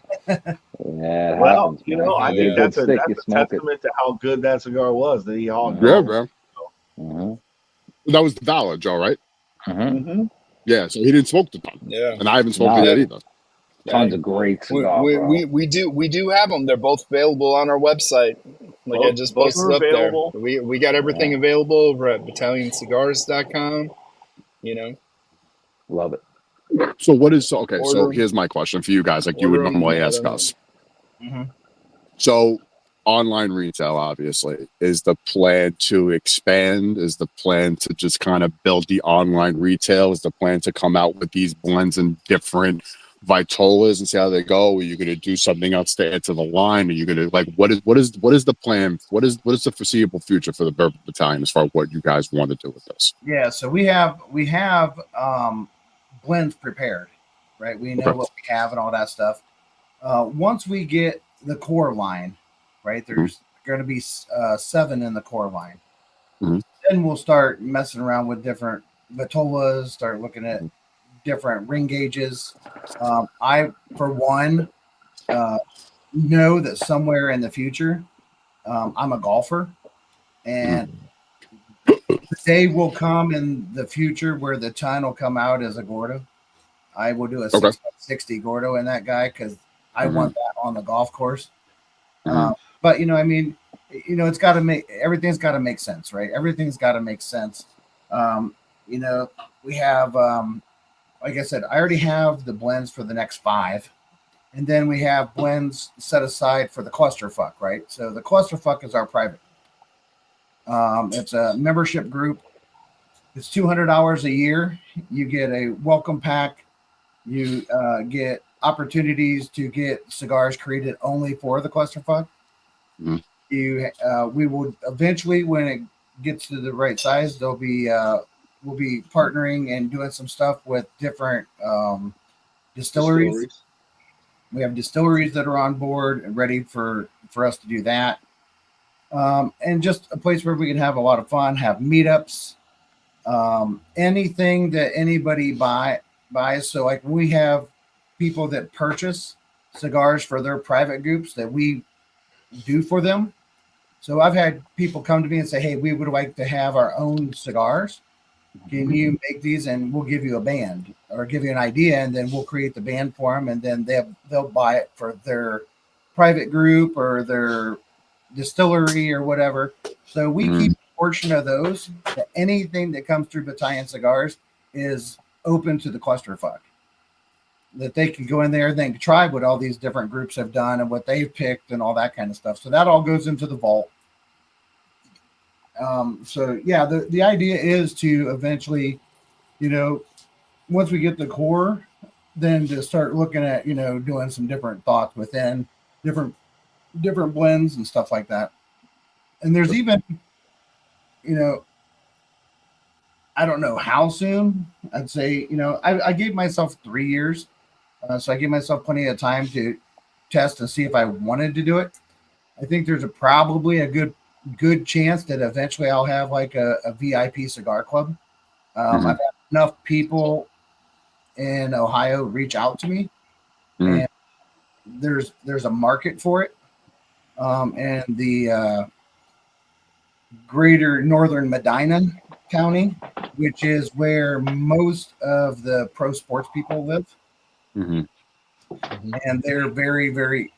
Well, happens, I think that's a testament to how good that cigar was that he hauled. Yeah, man. That was the dollar, Joe, right? Yeah, so he didn't smoke the ton. Yeah, and I haven't smoked it yet either. Tons of great cigars. We do have them. They're both available on our website. Like I just posted up available. There. We got everything available over at BattalionCigars.com. Love it. So what is okay? So here's my question for you guys, like you would normally ask us. So online retail, obviously, is the plan to expand? Is the plan to just kind of build the online retail? Is the plan to come out with these blends and different Vitolas and see how they go? Are you going to do something else to add to the line? Are you going to what is the plan? What is the foreseeable future for the Bourbon Battalion as far as what you guys want to do with this? Yeah, so we have blends prepared, right? We know what we have and all that stuff. Once we get the core line, right? There's going to be 7 in the core line. Then we'll start messing around with different Vitolas, start looking at different ring gauges. I, for one, know that somewhere in the future, I'm a golfer, and the day will come in the future where the ton will come out as a Gordo. I will do a 660 Gordo in that guy because I want that on the golf course. But it's got to make everything's got to make sense, right? Everything's got to make sense. We have. Like I said, I already have the blends for the next 5. And then we have blends set aside for the clusterfuck, right? So the clusterfuck is our private. It's a membership group. It's $200 a year. You get a welcome pack. You get opportunities to get cigars created only for the clusterfuck. We will eventually, when it gets to the right size, there'll be we'll be partnering and doing some stuff with different distilleries. We have distilleries that are on board and ready for us to do that. And just a place where we can have a lot of fun, have meetups, anything that anybody buys. So like we have people that purchase cigars for their private groups that we do for them. So I've had people come to me and say, "Hey, we would like to have our own cigars. Can you make these and we'll give you a band or give you an idea and then we'll create the band for them and then they'll buy it for their private group or their distillery or whatever." So we keep a portion of those. That anything that comes through Battalion Cigars is open to the clusterfuck. That they can go in there and they can try what all these different groups have done and what they've picked and all that kind of stuff. So that all goes into the vault. The idea is to eventually, once we get the core, then to start looking at, doing some different thoughts within different blends and stuff like that. And there's even, I don't know how soon. I'd say, I gave myself 3 years. So I gave myself plenty of time to test and see if I wanted to do it. I think there's probably a good chance that eventually I'll have like a VIP cigar club. I've had enough people in Ohio reach out to me, and there's a market for it. And the greater northern Medina County, which is where most of the pro sports people live, and they're very, very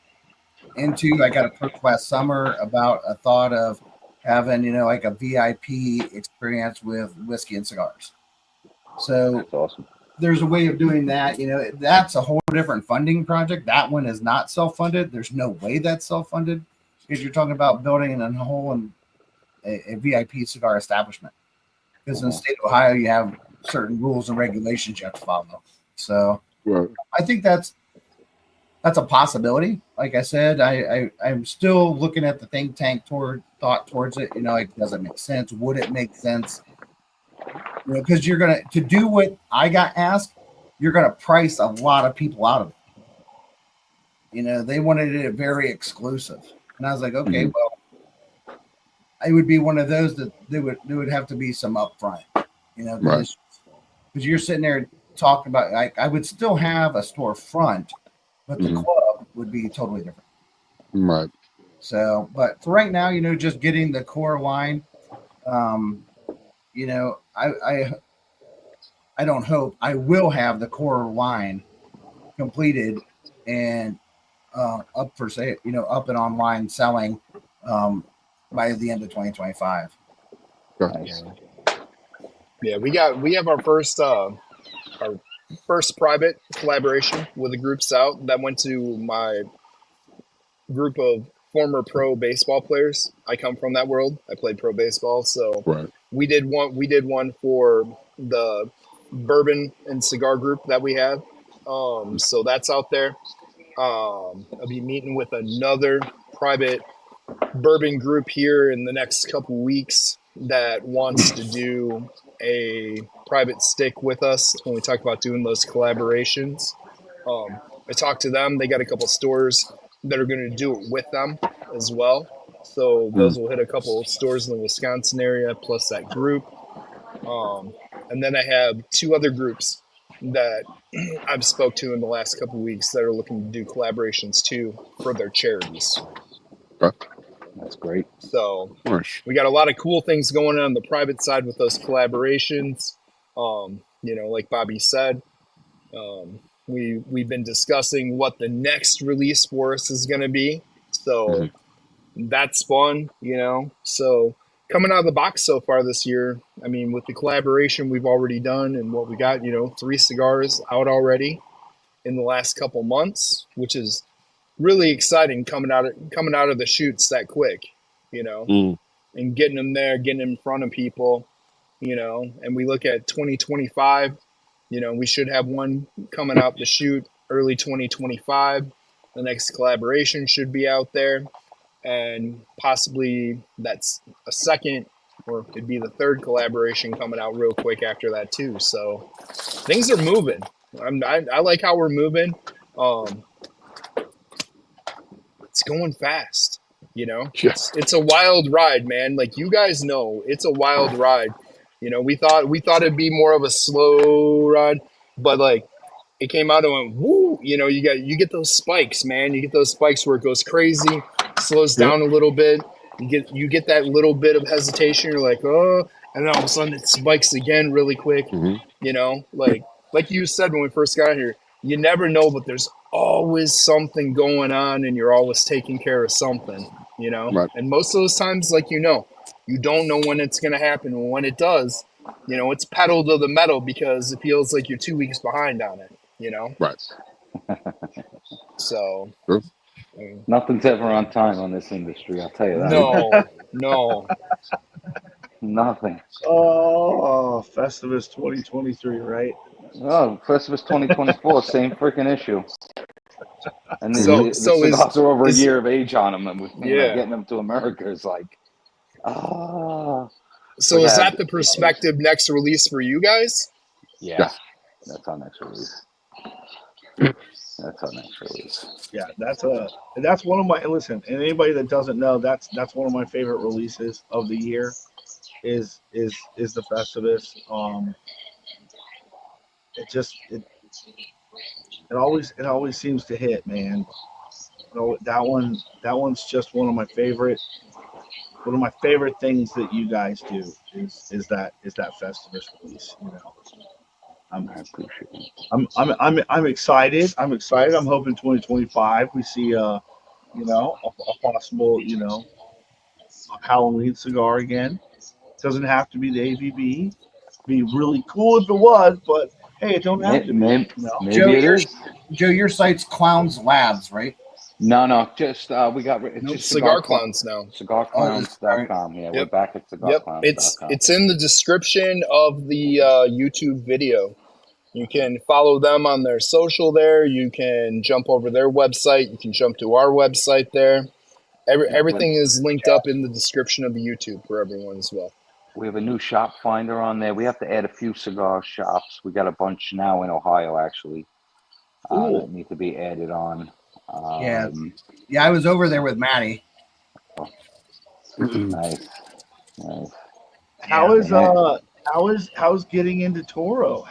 into. I got approached last summer about a thought of having, like a VIP experience with whiskey and cigars. So that's awesome. There's a way of doing that. That's a whole different funding project. That one is not self-funded. There's no way that's self-funded because you're talking about building a VIP cigar establishment. Because in the state of Ohio, you have certain rules and regulations you have to follow. So I think that's that's a possibility. Like I said, I'm still looking at the think tank thought towards it. You know, like, does it make sense? Would it make sense? You know, because you're to do what I got asked, you're gonna price a lot of people out of it. You know, they wanted it very exclusive, and I was like, okay, well, I would be one of those that there would have to be some upfront. You know, because you're sitting there talking about, like, I would still have a storefront, but the club would be totally different. Right. So, but for right now, you know, just getting the core line, you know, I don't hope, I will have the core line completed and up for sale, you know, up and online selling by the end of 2025. Nice. Yeah, we have our first private collaboration with a group south that went to my group of former pro baseball players. I come from that world. I played pro baseball, so we did one for the Bourbon and Cigar group that we have. So that's out there. I'll be meeting with another private bourbon group here in the next couple weeks that wants to do a private stick with us when we talk about doing those collaborations. I talked to them. They got a couple stores that are going to do it with them as well. So those will hit a couple of stores in the Wisconsin area, plus that group. And then I have two other groups that I've spoke to in the last couple of weeks that are looking to do collaborations too for their charities. That's great. So we got a lot of cool things going on the private side with those collaborations. You know, like Bobby said, we've been discussing what the next release for us is going to be. So that's fun, you know. So coming out of the box so far this year, I mean, with the collaboration we've already done and what we got, you know, 3 cigars out already in the last couple months, which is really exciting coming out of the chutes that quick, you know, and getting them there, getting them in front of people, you know. And we look at 2025, you know, we should have one coming out the chute early 2025. The next collaboration should be out there, and possibly that's a second, or it could be the third collaboration coming out real quick after that too. So things are moving. I like how we're moving. It's going fast, you know. It's a wild ride, man. Like, you guys know, it's a wild ride. You know, we thought it'd be more of a slow ride, but like, it came out and went woo. You know, you get those spikes, man. You get those spikes where it goes crazy, slows down a little bit. You get that little bit of hesitation. You're like, oh, and then all of a sudden it spikes again really quick. You know, like you said when we first got here, you never know, but there's always something going on, and you're always taking care of something, you know. And most of those times, like, you know, you don't know when it's going to happen, and when it does, you know, it's pedal to the metal because it feels like you're 2 weeks behind on it, you know. So nothing's ever on time on this industry, I'll tell you that. No Nothing. Oh, Festivus 2023, right? Oh, Festivus 2024, same freaking issue. And the cigars are over a year of age on them, and with getting them to America is like, So is that the perspective next release for you guys? Yeah, that's our next release. Yeah, that's one of my, listen, and anybody that doesn't know, that's one of my favorite releases of the year is the Festivus. It always seems to hit, man. That one's just one of my favorite things that you guys do is that Festivus release, you know. I appreciate it. I'm excited. I'm hoping 2025 we see a possible, you know, Halloween cigar again. It doesn't have to be the AVB. It'd be really cool if it was, but hey, it don't have to be. Maybe Joe, it is. Joe, your site's Clowns Labs, right? No, just we got just Cigar Clowns now. CigarClowns.com. Yeah, we're back at CigarClowns.com. It's in the description of the YouTube video. You can follow them on their social there. You can jump over their website. You can jump to our website there. Everything is linked up in the description of the YouTube for everyone as well. We have a new shop finder on there. We have to add a few cigar shops. We got a bunch now in Ohio, actually, that need to be added on. Yeah, I was over there with Maddie. Nice. How's getting into Toro?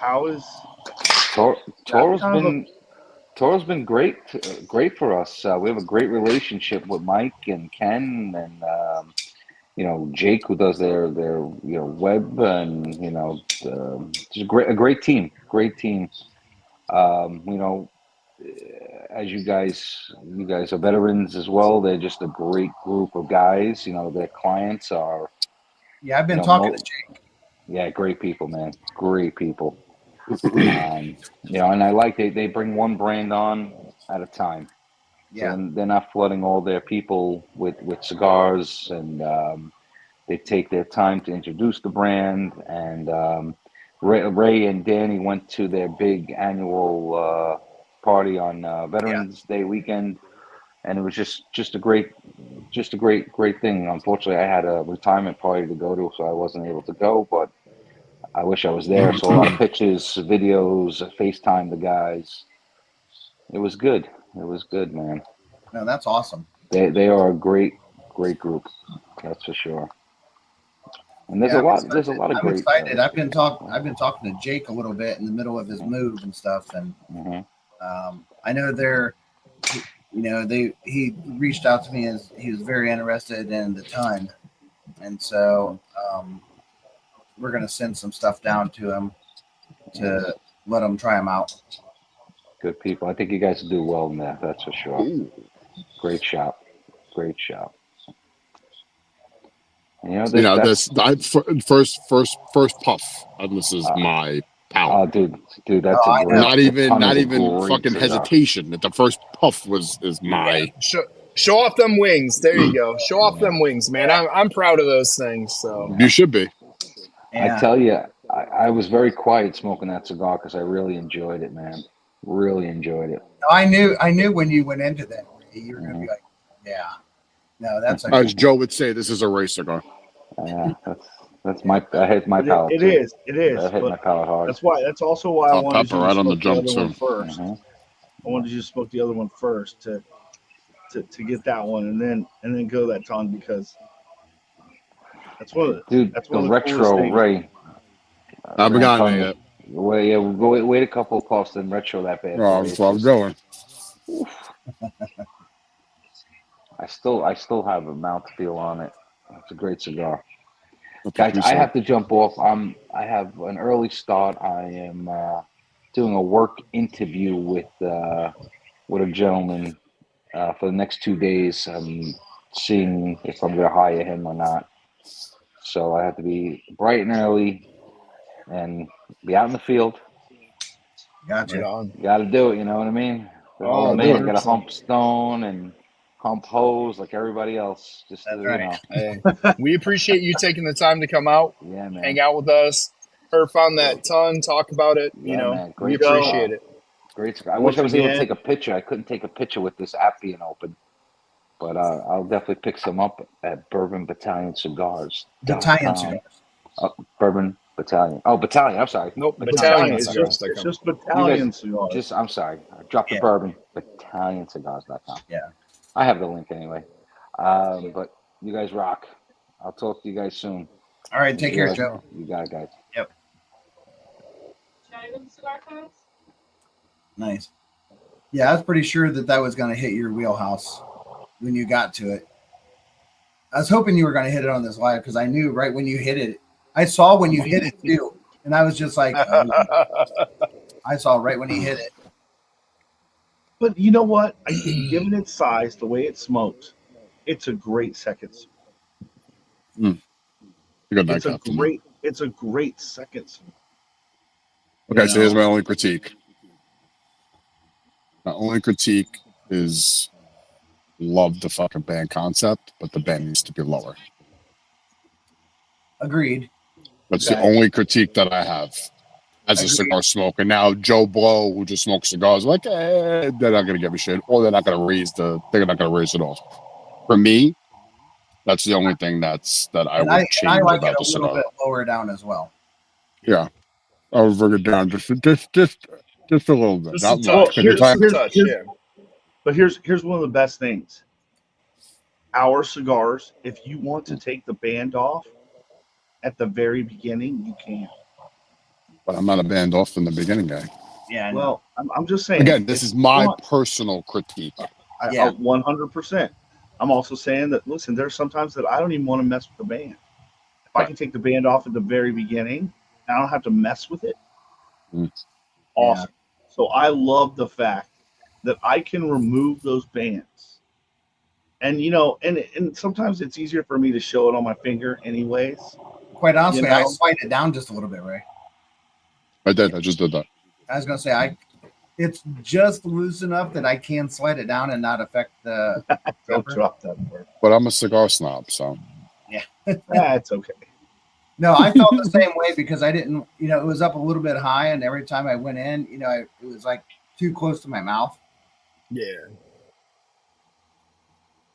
Toro's been great for us. We have a great relationship with Mike and Ken and Jake, who does their web, and just a great team. As you guys are veterans as well. They're just a great group of guys. Their clients are. Yeah, I've been talking to Jake. Yeah, great people, man. Great people. And I like they bring one brand on at a time. Yeah. So they're not flooding all their people with cigars, and they take their time to introduce the brand. And Ray and Danny went to their big annual party on Veterans Day weekend, and it was just a great thing. Unfortunately, I had a retirement party to go to, so I wasn't able to go, but I wish I was there. So a lot of pictures, videos, FaceTime the guys. It was good, man. No, that's awesome. They are a great group, that's for sure. And there's a lot of I'm great. excited. I've been talking to Jake a little bit in the middle of his move and stuff, and I know he reached out to me as he was very interested in the ton, and so we're gonna send some stuff down to him to let him try them out. Good people. I think you guys do well in that. That's for sure. Ooh. Great shop. This first puff, and this is my palate. Oh, dude, that's a great. Not even fucking cigar. Hesitation. The first puff is my. Show off them wings. There you go. Show off them wings, man. I'm proud of those things. So you should be. I tell you, I was very quiet smoking that cigar because I really enjoyed it, man. Really enjoyed it. I knew when you went into that, you were gonna be like, yeah. No, that's as Joe would say, this is a race cigar. Yeah, that's I hit my palate. It is. I hit my palate hard. That's also why I wanted to right on the jump one first. I wanted to just smoke the other one first to get that one, and then go that tongue, because that's one of the the retro Ray. I've begun it. Wait a couple of puffs and retro that bad. Oh, that's what I'm going. I still have a mouthfeel on it. It's a great cigar. Guys, I have to jump off. I have an early start. I am doing a work interview with a gentleman for the next 2 days. I'm seeing if I'm going to hire him or not. So I have to be bright and early and be out in the field. Gotcha. Got to do it. You know what I mean? Oh man, got to hump stone and hump hose like everybody else. Just right. Hey, we appreciate you taking the time to come out, man. Hang out with us, Herf on that ton, talk about it. Man, we appreciate it. Great cigar. I wish I was able to take a picture. I couldn't take a picture with this app being open, but I'll definitely pick some up at Bourbon Battalion Cigars. Battalion Cigars. Bourbon Battalion. Oh, Battalion. I'm sorry. Nope. Battalion It's Cigars. just Battalion Cigars. I'm sorry. I dropped the Bourbon. BattalionCigars.com. Yeah. I have the link anyway. But you guys rock. I'll talk to you guys soon. All right. Take care, Joe. You got it, guys. Yep. Should I go to Cigar Clowns? Nice. Yeah, I was pretty sure that was going to hit your wheelhouse when you got to it. I was hoping you were going to hit it on this live, because I knew right when you hit it. I saw when you hit it too, and I was just like, I saw right when he hit it. But you know what? Given its size, the way it smoked, it's a great second. It's a great second. Okay, so here's my only critique. My only critique is love the fucking band concept, but the band needs to be lower. Agreed. That's the only critique that I have. as a cigar smoker. Now, Joe Blow, who just smokes cigars, like, they're not going to give a shit, or they're not going to raise it off. For me, that's the only thing that I would change like about it the a little cigar. bit lower down as well. Yeah, I would bring it down just a little bit, Just not a much. touch. Just a touch. Yeah. But here's one of the best things. Our cigars, if you want to take the band off at the very beginning, you can. But I'm not a band off in the beginning guy. Yeah, I know. Well, I'm just saying. Again, this is my personal critique. 100%. I'm also saying that, listen, there's sometimes that I don't even want to mess with the band. If I can take the band off at the very beginning, I don't have to mess with it. Awesome. So I love the fact that I can remove those bands. And, and sometimes it's easier for me to show it on my finger anyways. Quite honestly, I slide it down just a little bit, Ray. I did. I just did that. I was going to say, it's just loose enough that I can slide it down and not affect the. Don't drop that word. But I'm a cigar snob, so. Yeah. That's okay. No, I felt the same way because I didn't, it was up a little bit high, and every time I went in, it was like too close to my mouth. Yeah.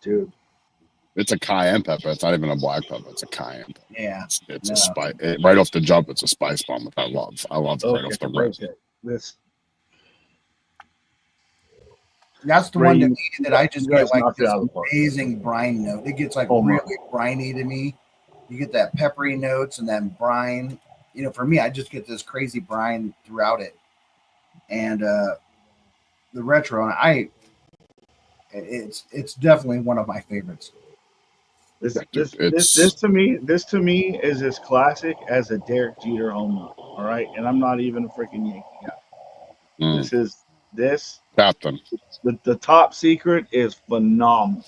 Dude. It's a cayenne pepper. It's not even a black pepper. It's a cayenne pepper. Yeah. It's a spice. Right off the jump, it's a spice bomb, which I love. I love it right off the rip. That's the one to me that I just get like this amazing brine note. It gets like really briny to me. You get that peppery notes and then brine. For me, I just get this crazy brine throughout it. And the retro, it's definitely one of my favorites. This to me is as classic as a Derek Jeter home run. All right, and I'm not even a freaking Yankee guy. This Captain. The top secret is phenomenal.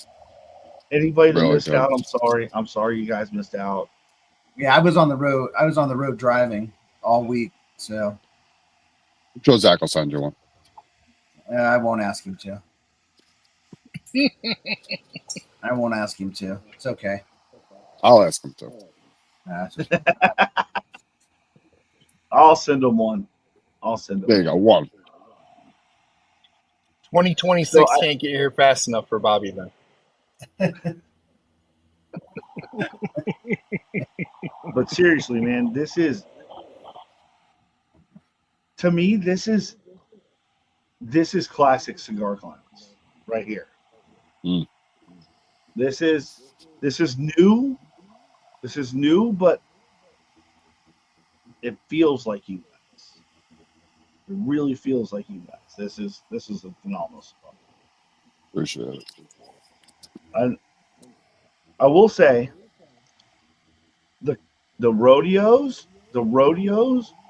Anybody that Really missed good. out, I'm sorry. I'm sorry you guys missed out. Yeah, I was on the road. I was on the road driving all week, so Joe Zach will send you one. I won't ask him to. I won't ask him to. It's okay. I'll ask him to. I'll send him one. There you go. One. 2026 can't get here fast enough for Bobby then. But seriously, man, this is classic Cigar Clowns right here. This is new. This is new, but it feels like you guys. It really feels like you guys. This is a phenomenal cigar. Appreciate it. I will say the rodeos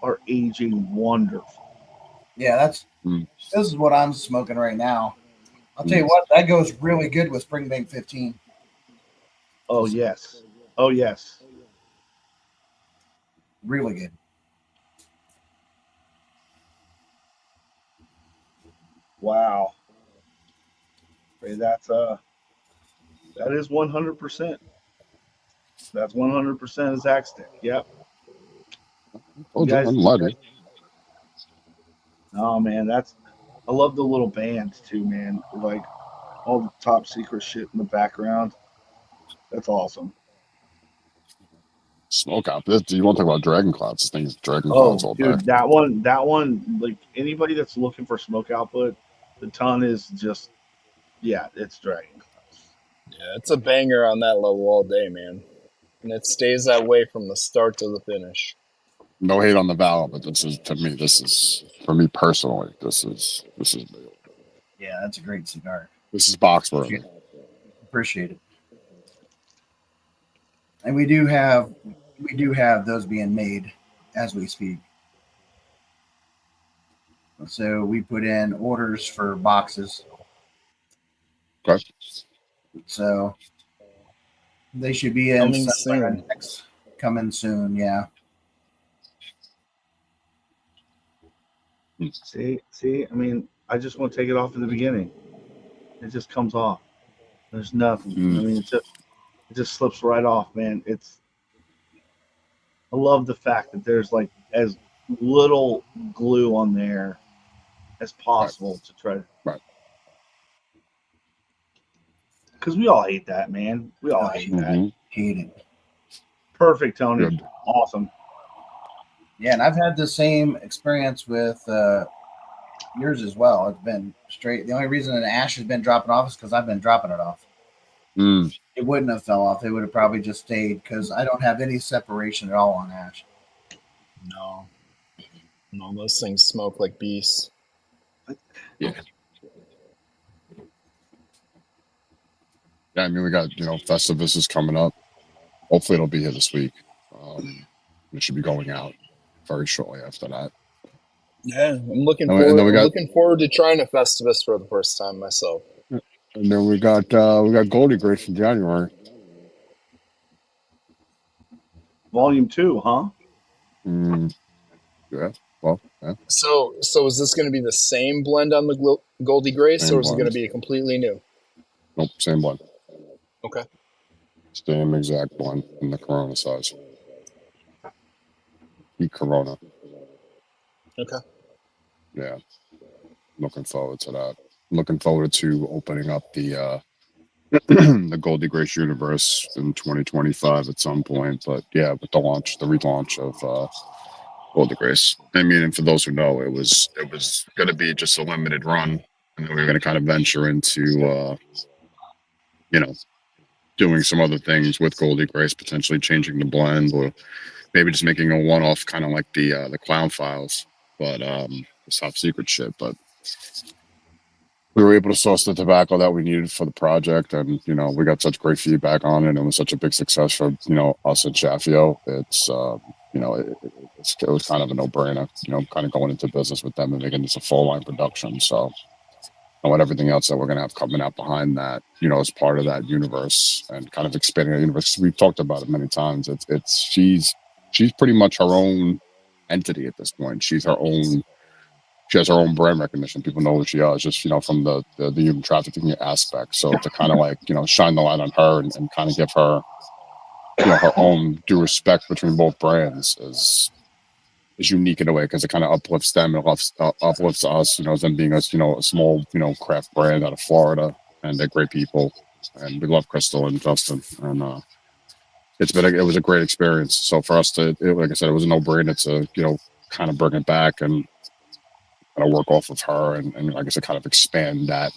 are aging wonderful. Yeah, this is what I'm smoking right now. I'll tell you what, that goes really good with Springbank 15. Oh yes. Really good. Wow. That is 100%. That's 100% a Zach stick. Yep. Oh, I'm lucky. Oh man, I love the little bands too, man. Like all the top secret shit in the background. That's awesome. Smoke out. Do you want to talk about Dragon Clouds? This thing's Dragon Clouds all dude, day. that one, like anybody that's looking for smoke output, the ton is just, it's Dragon Clouds. Yeah, it's a banger on that level all day, man. And it stays that way from the start to the finish. No hate on the Valor, but this is for me personally. This is big. Yeah, that's a great cigar. This is box worthy. Appreciate it. And we do have those being made as we speak. So we put in orders for boxes. Okay. So they should be in coming soon. Coming soon, yeah. See, I mean, I just want to take it off in the beginning. It just comes off. There's nothing. I mean, it just slips right off, man. I love the fact that there's like as little glue on there as possible to try to. Right. Because we all hate that, man. We all hate that. Mm-hmm. Hate it. Perfect, Tony. Good. Awesome. Yeah, and I've had the same experience with yours as well. It's been straight. The only reason an ash has been dropping off is because I've been dropping it off. Mm. It wouldn't have fell off. It would have probably just stayed because I don't have any separation at all on ash. No, those things smoke like beasts. Yeah. Yeah, I mean, we got, Festivus is coming up. Hopefully it'll be here this week. It should be going out very shortly after that. Yeah, I'm looking And then looking forward to trying a Festivus for the first time myself. And then we got Goldie Grace in January. Volume 2, huh? Yeah. Well, yeah. So is this going to be the same blend on the Goldie Grace, Same or is it going to blend. be completely new? Nope, same blend. Okay. Same exact blend in the Corona size. The Corona. Okay. Yeah. Looking forward to that. Looking forward to opening up the the Goldie Grace universe in 2025 at some point. But yeah, with the relaunch of Goldie Grace. I mean, and for those who know, it was going to be just a limited run, and then we were going to kind of venture into doing some other things with Goldie Grace, potentially changing the blend, or maybe just making a one-off, kind of like the Clown Files, but the top secret shit. But we were able to source the tobacco that we needed for the project, and we got such great feedback on it, and it was such a big success for us at Shafio. It's it was kind of a no-brainer, kind of going into business with them and making this a full-line production. So, and with everything else that we're going to have coming out behind that, as part of that universe and kind of expanding the universe. We've talked about it many times. She's pretty much her own entity at this point. She has her own brand recognition. People know who she is, just from the human trafficking aspect. So to kind of shine the light on her and kind of give her her own due respect between both brands is unique in a way, because it kind of uplifts them and uplifts us, them being a small craft brand out of Florida, and they're great people, and we love Crystal and Justin, and it was a great experience. So for us to, like I said, it was a no-brainer to kind of bring it back and kind of work off of her, and like I said, kind of expand that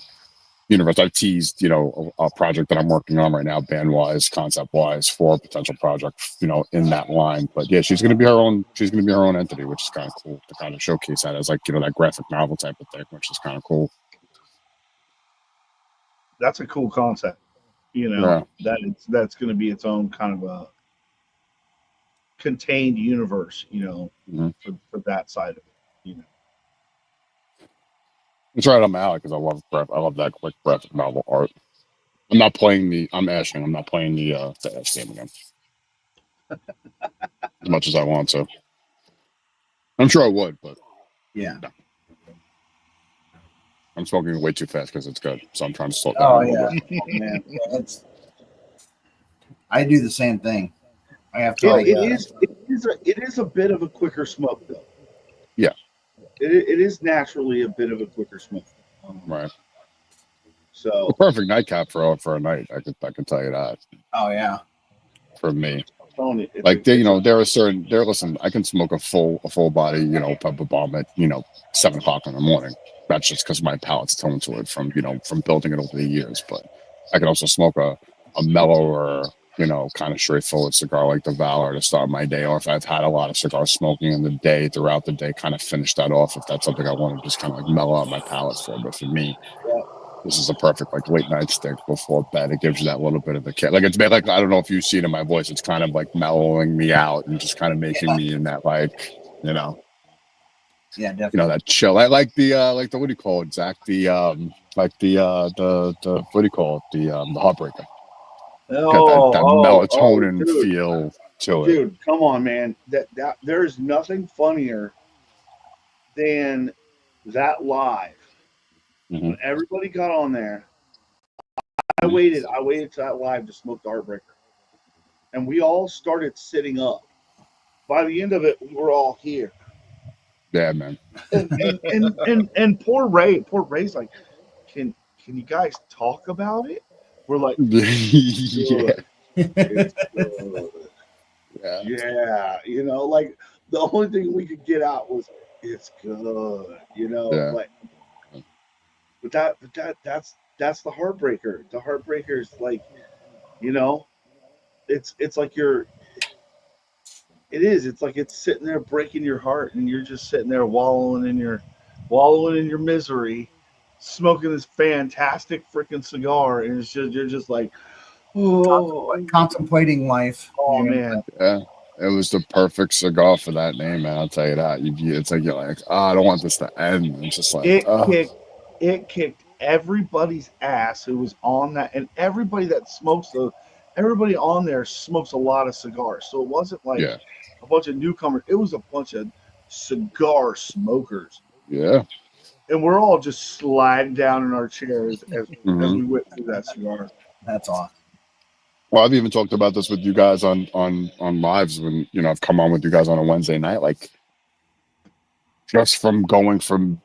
universe. I've teased, a project that I'm working on right now, band-wise, concept-wise, for a potential project, in that line. But yeah, she's going to be her own entity, which is kind of cool to kind of showcase that as, like, that graphic novel type of thing, which is kind of cool. That's a cool concept. Yeah. That's going to be its own kind of a contained universe, Mm-hmm. for that side of it, It's right on my alley because I love that like graphic novel art. I'm ashing. I'm not playing the ash game again. As much as I want to. I'm sure I would, but Yeah. no. I'm smoking way too fast because it's good, so I'm trying to slow down a little bit. Man. I do the same thing. I have to. It is a bit of a quicker smoke, though. Yeah. It is naturally a bit of a quicker smoke. Right. So the perfect nightcap for a night. I can tell you that. Oh yeah. For me. Tony, listen, I can smoke a full body, pepper bomb at 7:00 in the morning. That's just because my palate's toned to it from building it over the years. But I can also smoke a mellower, kind of straightforward cigar like the Valor to start my day, or if I've had a lot of cigar smoking in the day, throughout the day, kind of finish that off if that's something I want to just kind of like mellow out my palate for. But for me, this is a perfect like late night stick before bed. It gives you that little bit of a kick. Like it's made, like, I don't know if you see it in my voice. It's kind of like mellowing me out and just kind of making me in that Yeah, definitely. That chill. I like the what do you call it, Zach? The what do you call it? The Heartbreaker. Got that melatonin feel to it. Dude, come on, man. That there's nothing funnier than that live. Mm-hmm. When everybody got on there, I waited to that live to smoke the Heartbreaker. And we all started sitting up. By the end of it, we were all here. Yeah, man. And poor Ray's like, can you guys talk about it? We're like, Yeah. good. It's good. Yeah. Yeah, like the only thing we could get out was it's good, Yeah. That's the heartbreaker. The heartbreaker is like, you know, it's like it's like it's sitting there breaking your heart, and you're just sitting there wallowing in your misery, smoking this fantastic freaking cigar, and you're just like, oh, Contemplating life. oh man. Yeah. It was the perfect cigar for that name, man. I'll tell you that. It's like you're like, I don't want this to end. It's just like, It kicked everybody's ass who was on that, and everybody on there smokes a lot of cigars. So it wasn't like yeah, a bunch of newcomers. It was a bunch of cigar smokers, yeah. and we're all just sliding down in our chairs as Mhm. we went through that cigar. That's awesome. Well, I've even talked about this with you guys on lives when I've come on with you guys on a Wednesday night, like just from going from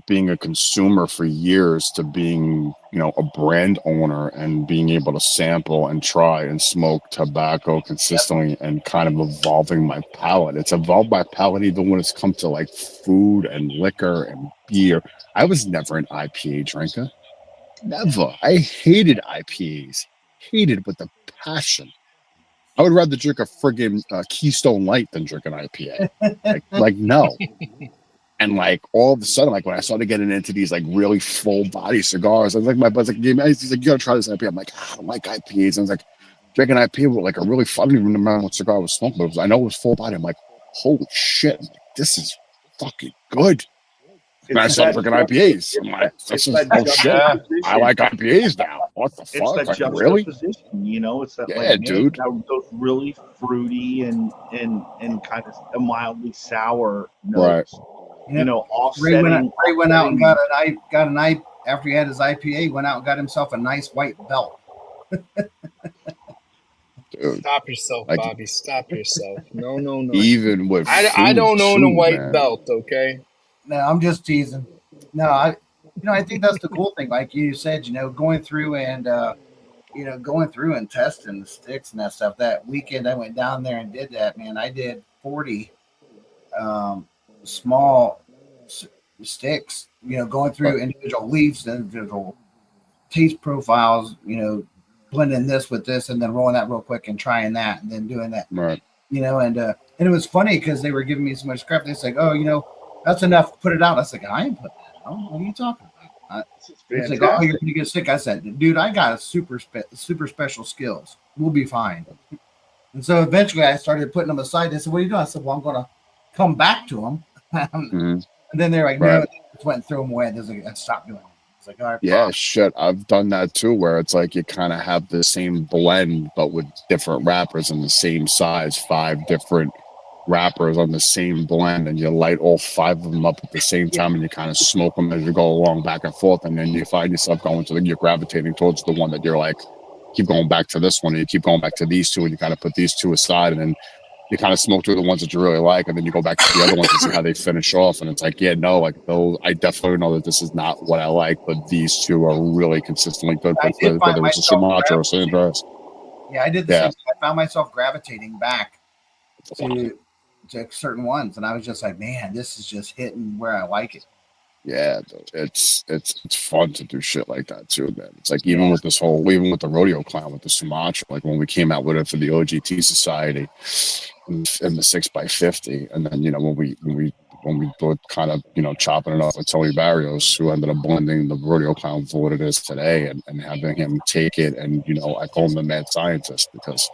being a consumer for years to being a brand owner and being able to sample and try and smoke tobacco consistently and kind of evolving my palate. It's evolved my palate even when it's come to like food and liquor and beer. I was never an IPA drinker. Never. I hated IPAs. Hated with a passion. I would rather drink a friggin' Keystone Light than drink an IPA. like no. And like all of a sudden, like when I started getting into these like really full body cigars, I was like, my bud's like, he's like, you gotta try this IPA. I'm like, I don't like IPAs. And I was like, drinking IPA with like a really fun, I don't even remember what cigar I was smoking, but I know it was full body. I'm like, holy shit, I'm like, this is fucking good. And I started drinking IPAs. I'm like, this is shit. I like IPAs now. What the fuck? It's that like, really? juxtaposition, it's that dude. Those really fruity and kind of mildly sour notes. Right. Offsetting. Ray went out and got an after he had his IPA. Went out and got himself a nice white belt. Dude, stop yourself, like, Bobby. Stop yourself. No. Even with I don't own a white belt, okay? No, I'm just teasing. No, I think that's the cool thing. Like you said, going through and testing the sticks and that stuff. That weekend I went down there and did that, man. I did 40 small sticks, going through individual leaves, individual taste profiles, blending this with this and then rolling that real quick and trying that and then doing that. Right. And it was funny because they were giving me so much crap. They said, oh, that's enough. Put it out. I was like, I ain't putting that out. What are you talking about? It's like, oh, you're gonna get sick. I said, dude, I got super special skills. We'll be fine. And so eventually I started putting them aside. They said, what are you doing? I said, well, I'm going to come back to them. And then they're like, no, just went and threw them away. They're like, I stopped doing it. It's like, all right. Yeah, shit. I've done that too, where it's like you kind of have the same blend, but with different wrappers in the same size, 5 different wrappers on the same blend, and you light all 5 of them up at the same time, and you kind of smoke them as you go along back and forth, and then you find yourself going to you're gravitating towards the one that you're like, keep going back to this one, and you keep going back to these 2, and you kind of put these 2 aside, and then you kind of smoke through the ones that you really like, and then you go back to the other ones and see how they finish off, and it's like, yeah, no, like those, I definitely know that this is not what I like, but these 2 are really consistently good, whether it's a Sumatra or San Andreas. Yeah, I did the same thing. I found myself gravitating back to certain ones, and I was just like, man, this is just hitting where I like it. Yeah, it's fun to do shit like that too, man. It's like even with the rodeo clown with the Sumatra, like when we came out with it for the OGT Society in the 6x50, and then when we were kind of chopping it up with Tony Barrios, who ended up blending the rodeo clown for what it is today, and having him take it, and I call him the mad scientist because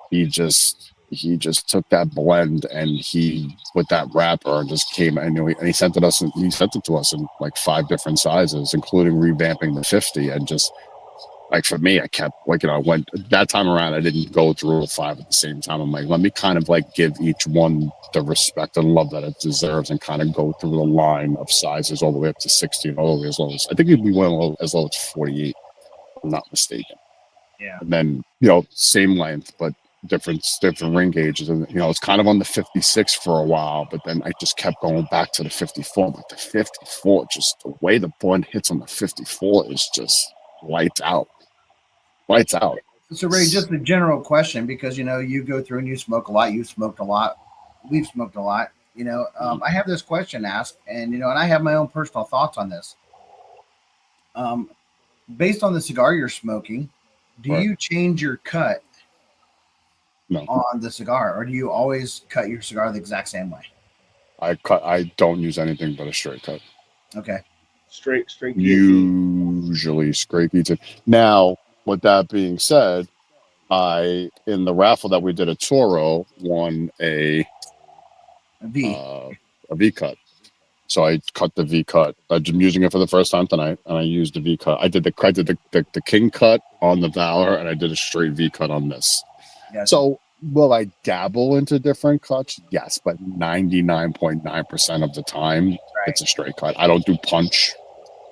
he just took that blend and he with that wrapper just came and he sent it to us in like 5 different sizes, including revamping the 50. And just like for me, I kept like I went that time around, I didn't go through all 5 at the same time. I'm like, let me kind of like give each one the respect and love that it deserves, and kind of go through the line of sizes all the way up to 60 and all the way as low as I think we went as low as 48, if I'm not mistaken. Yeah. And then same length, but different ring gauges, and it's kind of on the 56 for a while, but then I just kept going back to the 54. But the 54, just the way the blend hits on the 54 is just lights out. So Ray, just a general question, because you go through and you smoke a lot. You smoked a lot. We've smoked a lot. I have this question asked, and I have my own personal thoughts on this. Based on the cigar you're smoking, do you change your cut on the cigar, or do you always cut your cigar the exact same way? I don't use anything but a straight cut. Okay. Straight. Usually straight guillotine. Now, with that being said, I, in the raffle that we did at Toro, won a V cut. So I cut the V cut. I'm using it for the first time tonight, and I used the V cut. I did the king cut on the Valor, and I did a straight V cut on this. Gotcha. So will I dabble into different cuts? Yes, but 99.9% of the time, it's a straight cut. I don't do punch.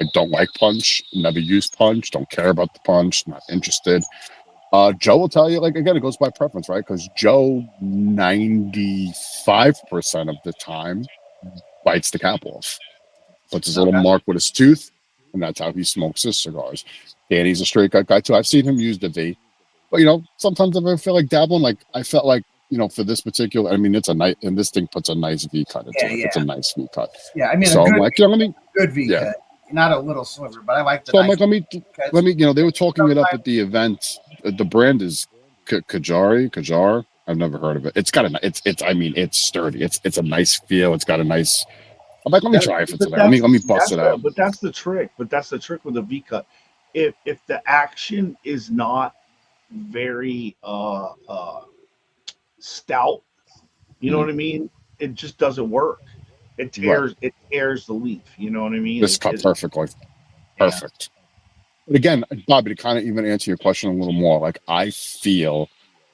I don't like punch. Never used punch. Don't care about the punch. Not interested. Joe will tell you, again, it goes by preference, right? Because Joe, 95% of the time, bites the cap off, puts his little mark with his tooth, and that's how he smokes his cigars. Danny's a straight cut guy too. I've seen him use the V, but sometimes if I feel like dabbling, I felt like for this particular, it's a nice, and this thing puts a nice V cut into it. It's a nice V cut. Yeah, so I'm like, good V cut, not a little sliver, but I like the. So I'm like, let me. They were talking it up at the event. The brand is Kajar. I've never heard of it. It's got it's sturdy. It's a nice feel. It's got a nice. I'm like, let me try it for today. Let me bust it out. But that's the trick. With the V cut. If the action is not very stout, you know what I mean? It just doesn't work. It tears the leaf. You know what I mean? This cut perfectly. Perfect. But again, Bobby, to kind of even answer your question a little more, I feel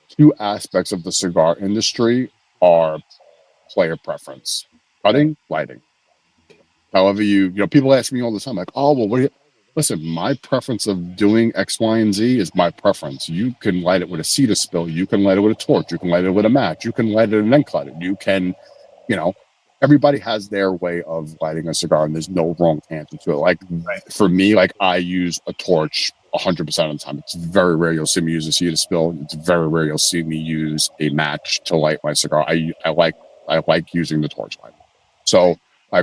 two aspects of the cigar industry are player preference: cutting, lighting. However, people ask me all the time, oh, well, listen, my preference of doing X, Y, and Z is my preference. You can light it with a cedar spill. You can light it with a torch. You can light it with a match. You can light it and then cut it. You can, everybody has their way of lighting a cigar, and there's no wrong answer to it. For me, I use a torch 100% of the time. It's very rare you'll see me use a cedar spill. It's very rare you'll see me use a match to light my cigar. I like using the torch light. So,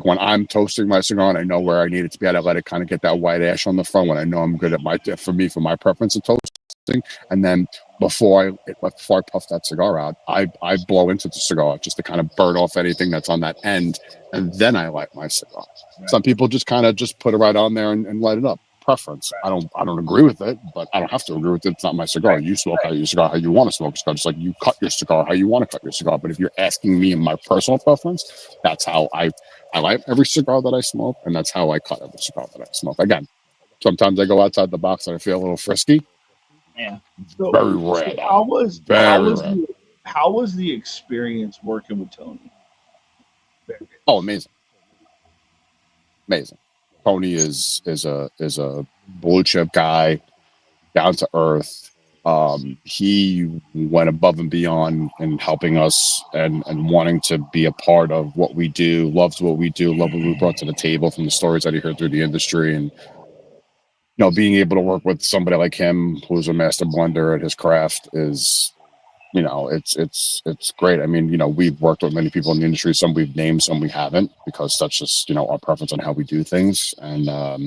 when I'm toasting my cigar and I know where I need it to be, I let it kind of get that white ash on the front when I know I'm good at my preference of toasting. And then before I puff that cigar out, I blow into the cigar just to kind of burn off anything that's on that end, and then I light my cigar. Right. Some people just kind of just put it right on there and light it up. Preference. Right. I don't agree with it, but I don't have to agree with it. It's not my cigar. Right. You smoke how you cigar, how you want to smoke a cigar, just like you cut your cigar how you want to cut your cigar. But if you're asking me in my personal preference, that's how I light every cigar that I smoke, and that's how I cut every cigar that I smoke. Again, sometimes I go outside the box and I feel a little frisky. Yeah. So, very rare. How was the experience working with Tony? Oh, amazing. Tony is a blue chip guy, down to earth. He went above and beyond in helping us and wanting to be a part of what we do, loves what we do, love what we brought to the table from the stories that he heard through the industry. And, being able to work with somebody like him, who's a master blender at his craft, is, it's great. We've worked with many people in the industry. Some we've named, some we haven't, because that's just, our preference on how we do things. And, a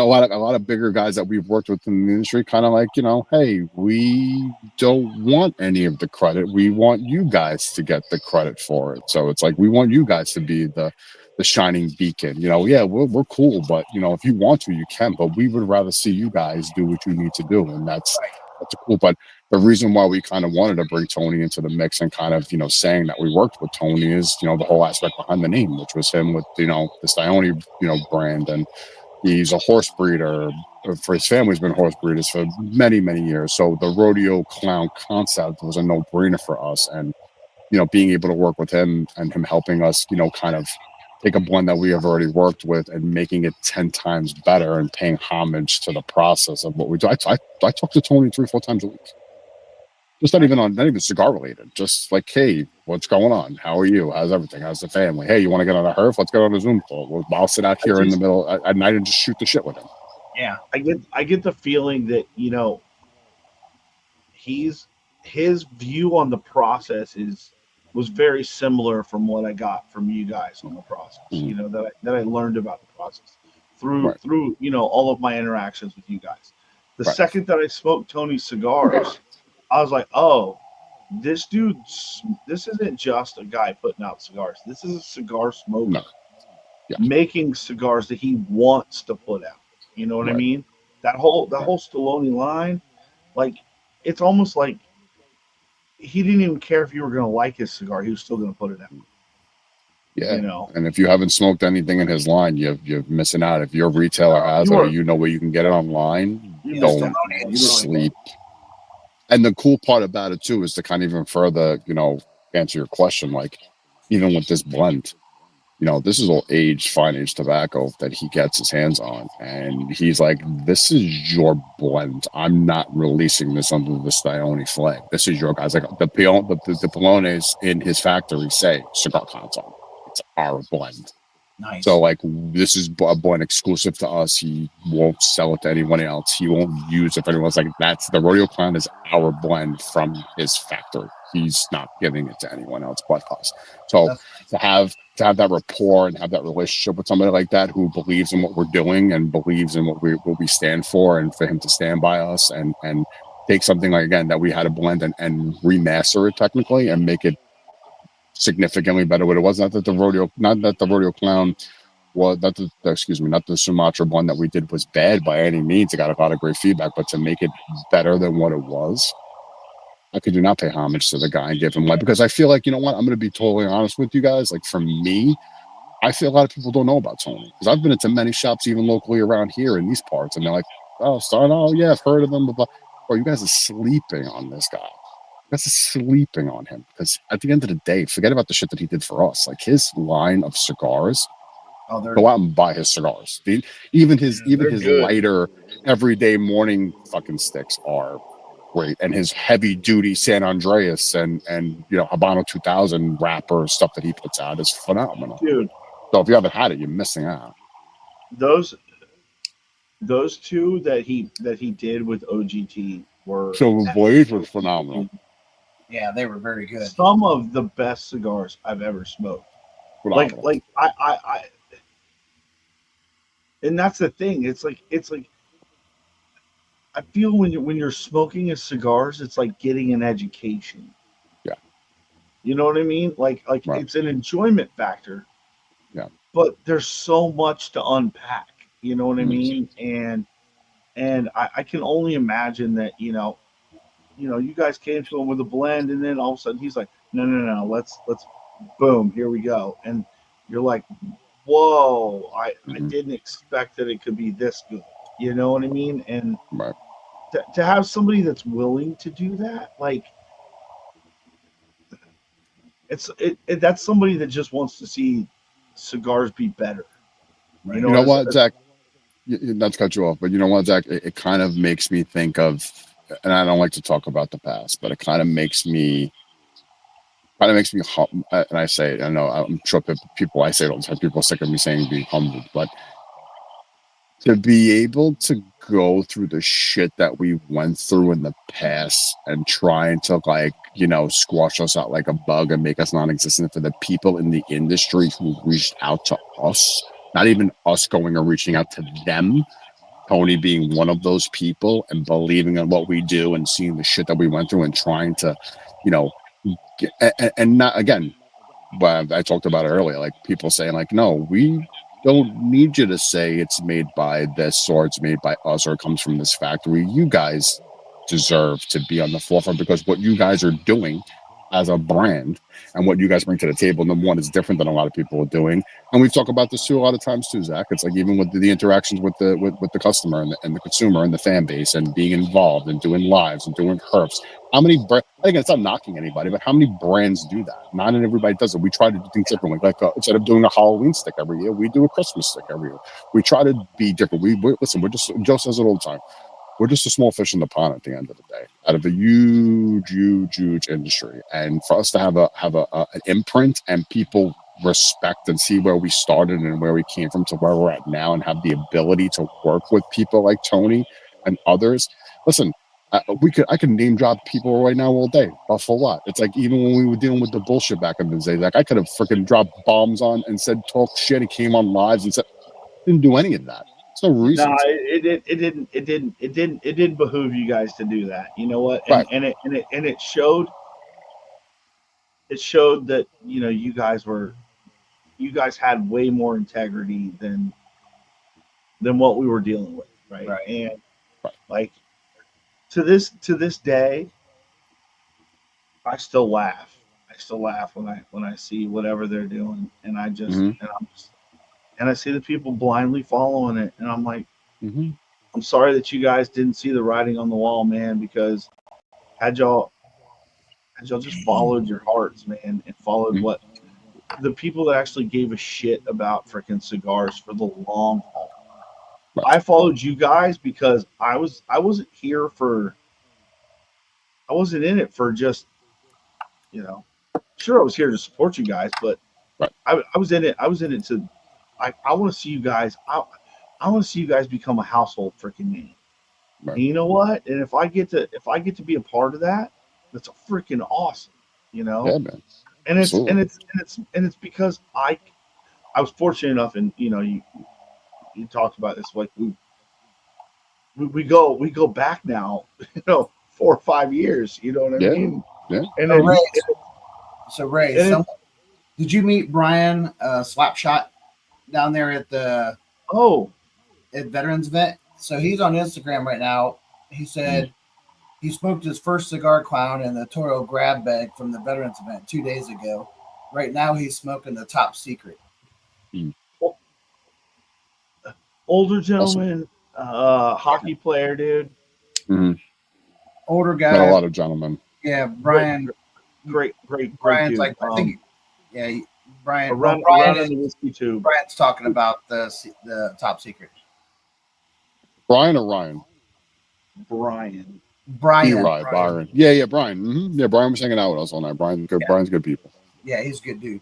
lot of bigger guys that we've worked with in the industry kind of like, hey, we don't want any of the credit. We want you guys to get the credit for it. So it's like, we want you guys to be the shining beacon. We're cool, but if you want to, you can, but we would rather see you guys do what you need to do. And that's cool. But the reason why we kind of wanted to bring Tony into the mix and kind of, saying that we worked with Tony is, the whole aspect behind the name, which was him with, the Stione, brand. And he's a horse breeder. For his family's been horse breeders for many, many years. So the rodeo clown concept was a no-brainer for us. And, being able to work with him and him helping us, kind of take a blend that we have already worked with and making it 10 times better and paying homage to the process of what we do. I talk to Tony 3-4 times a week. Just not even cigar related. Just like, hey, what's going on? How are you? How's everything? How's the family? Hey, you want to get on a Herf? Let's get on a Zoom call. I'll sit out here in the middle at night and just shoot the shit with him. Yeah, I get the feeling that his view on the process was very similar from what I got from you guys on the process. Mm-hmm. That I learned about the process through Right. through all of my interactions with you guys. The Right. second that I smoked Tony's cigars, I was like, oh, this isn't just a guy putting out cigars. This is a cigar smoker. No. Yeah. Making cigars that he wants to put out. You know what I Right. mean? That whole Stallone line, like, it's almost like he didn't even care if you were going to like his cigar. He was still going to put it out. Yeah. You know? And if you haven't smoked anything in his line, you're missing out. If your retailer has it or you know where you can get it online, don't sleep. And the cool part about it too is to kind of even further, answer your question, like even with this blend, this is all aged, fine aged tobacco that he gets his hands on. And he's like, this is your blend. I'm not releasing this under the Stione flag. This is your guys. Like the Pilones in his factory say Cigar Clowns on. It's our blend. Nice. So like this is a blend exclusive to us. He won't sell it to anyone else. He won't use it if anyone's like, that's the Rodeo Clown is our blend from his factory. He's not giving it to anyone else but us. So to have that rapport and have that relationship with somebody like that who believes in what we're doing and believes in what we stand for, and for him to stand by us and take something like, again, that we had to blend and remaster it technically and make it significantly better what it was. Not that the Rodeo Clown was not the Sumatra one that we did was bad by any means. It got a lot of great feedback, but to make it better than what it was, I could do not pay homage to the guy and give him life, because I feel like, you know what, I'm going to be totally honest with you guys. Like for me, I feel a lot of people don't know about Tony, because I've been into many shops even locally around here in these parts, and they're like, oh yeah, I've heard of them, but you guys are sleeping on this guy. That's sleeping on him, because at the end of the day, forget about the shit that he did for us. Like his line of cigars, go out and buy his cigars. Even his lighter, everyday morning fucking sticks are great, and his heavy duty San Andreas and Habano 2000 wrapper stuff that he puts out is phenomenal, dude. So if you haven't had it, you're missing out. Those two that he did with OGT were Silver Blaze was phenomenal. Yeah, they were very good. Some of the best cigars I've ever smoked. Phenomenal. Like I and that's the thing. It's like I feel when you're smoking his cigars, it's like getting an education. Yeah. You know what I mean? Like right. It's an enjoyment factor. Yeah. But there's so much to unpack. You know what I mean? And I can only imagine that, you guys came to him with a blend, and then all of a sudden he's like, no, let's boom, here we go. And you're like, whoa, I didn't expect that it could be this good. You know what I mean? And right. to have somebody that's willing to do that, like, that's somebody that just wants to see cigars be better. Right. You know what, Zach? Not to cut you off, but you know what, Zach? It kind of makes me think of, and I don't like to talk about the past, but it kind of makes me, and I say, I know, I'm sure people, I say it all the time, people are sick of me saying being humbled, but to be able to go through the shit that we went through in the past and trying to, like, squash us out like a bug and make us non-existent for the people in the industry who reached out to us, not even us going or reaching out to them, Tony being one of those people and believing in what we do and seeing the shit that we went through and trying to, and not, again, but I talked about it earlier, like people saying like, no, we don't need you to say it's made by this or it's made by us or it comes from this factory. You guys deserve to be on the forefront, because what you guys are doing as a brand and what you guys bring to the table, number one, is different than a lot of people are doing. And we've talked about this too a lot of times too, Zach. It's like even with the interactions with the customer and the consumer and the fan base and being involved and doing lives and doing herfs. How many again, it's not knocking anybody, but how many brands do that? Not everybody does it. We try to do things differently. Like instead of doing a Halloween stick every year, we do a Christmas stick every year. We try to be different. Listen, Joe says it all the time. we're just a small fish in the pond at the end of the day, out of a huge industry. And for us to have an imprint and people respect and see where we started and where we came from to where we're at now, and have the ability to work with people like Tony and others. Listen, I could name drop people right now all day. But for what? It's like, even when we were dealing with the bullshit back in the day, like I could have freaking dropped bombs on and said talk shit. He came on lives and said, didn't do any of that. There's no reason. No, it didn't behoove you guys to do that. You know what? Right. And it showed. It showed that, you know, you guys had way more integrity than what we were dealing with, right? And like to this day, I still laugh. When I see whatever they're doing, and I just and I see the people blindly following it, and I'm like, I'm sorry that you guys didn't see the writing on the wall, man, because had y'all just followed your hearts, man, and followed what the people that actually gave a shit about freaking cigars for the long haul. I followed you guys because I wasn't in it for just, you know, sure, I was here to support you guys, but I was in it to, I want to see you guys, I want to see you guys become a household freaking name. And you know what? And if I get to be a part of that, that's freaking awesome, you know. Yeah, man. And it's because I was fortunate enough, and you know, you talked about this, like we go back now, you know, 4 or 5 years, you know what I mean? Yeah. And then, Ray, did you meet Brian Slapshot down there at the at Veterans Event? So he's on Instagram right now. He said he smoked his first Cigar Clown in the Toro grab bag from the Veterans Event 2 days ago. Right now he's smoking the Top Secret. Older gentleman, hockey player, dude. Older guy. Not a lot of gentlemen. Yeah, Brian. Great Brian's dude. like, I think, Brian. Around Brian in the whiskey tube. Brian's talking about the Top Secret. Brian or Ryan? Brian. Byron. Yeah, Brian. Yeah, Brian was hanging out with us all night. Brian's good people. Yeah, he's a good dude.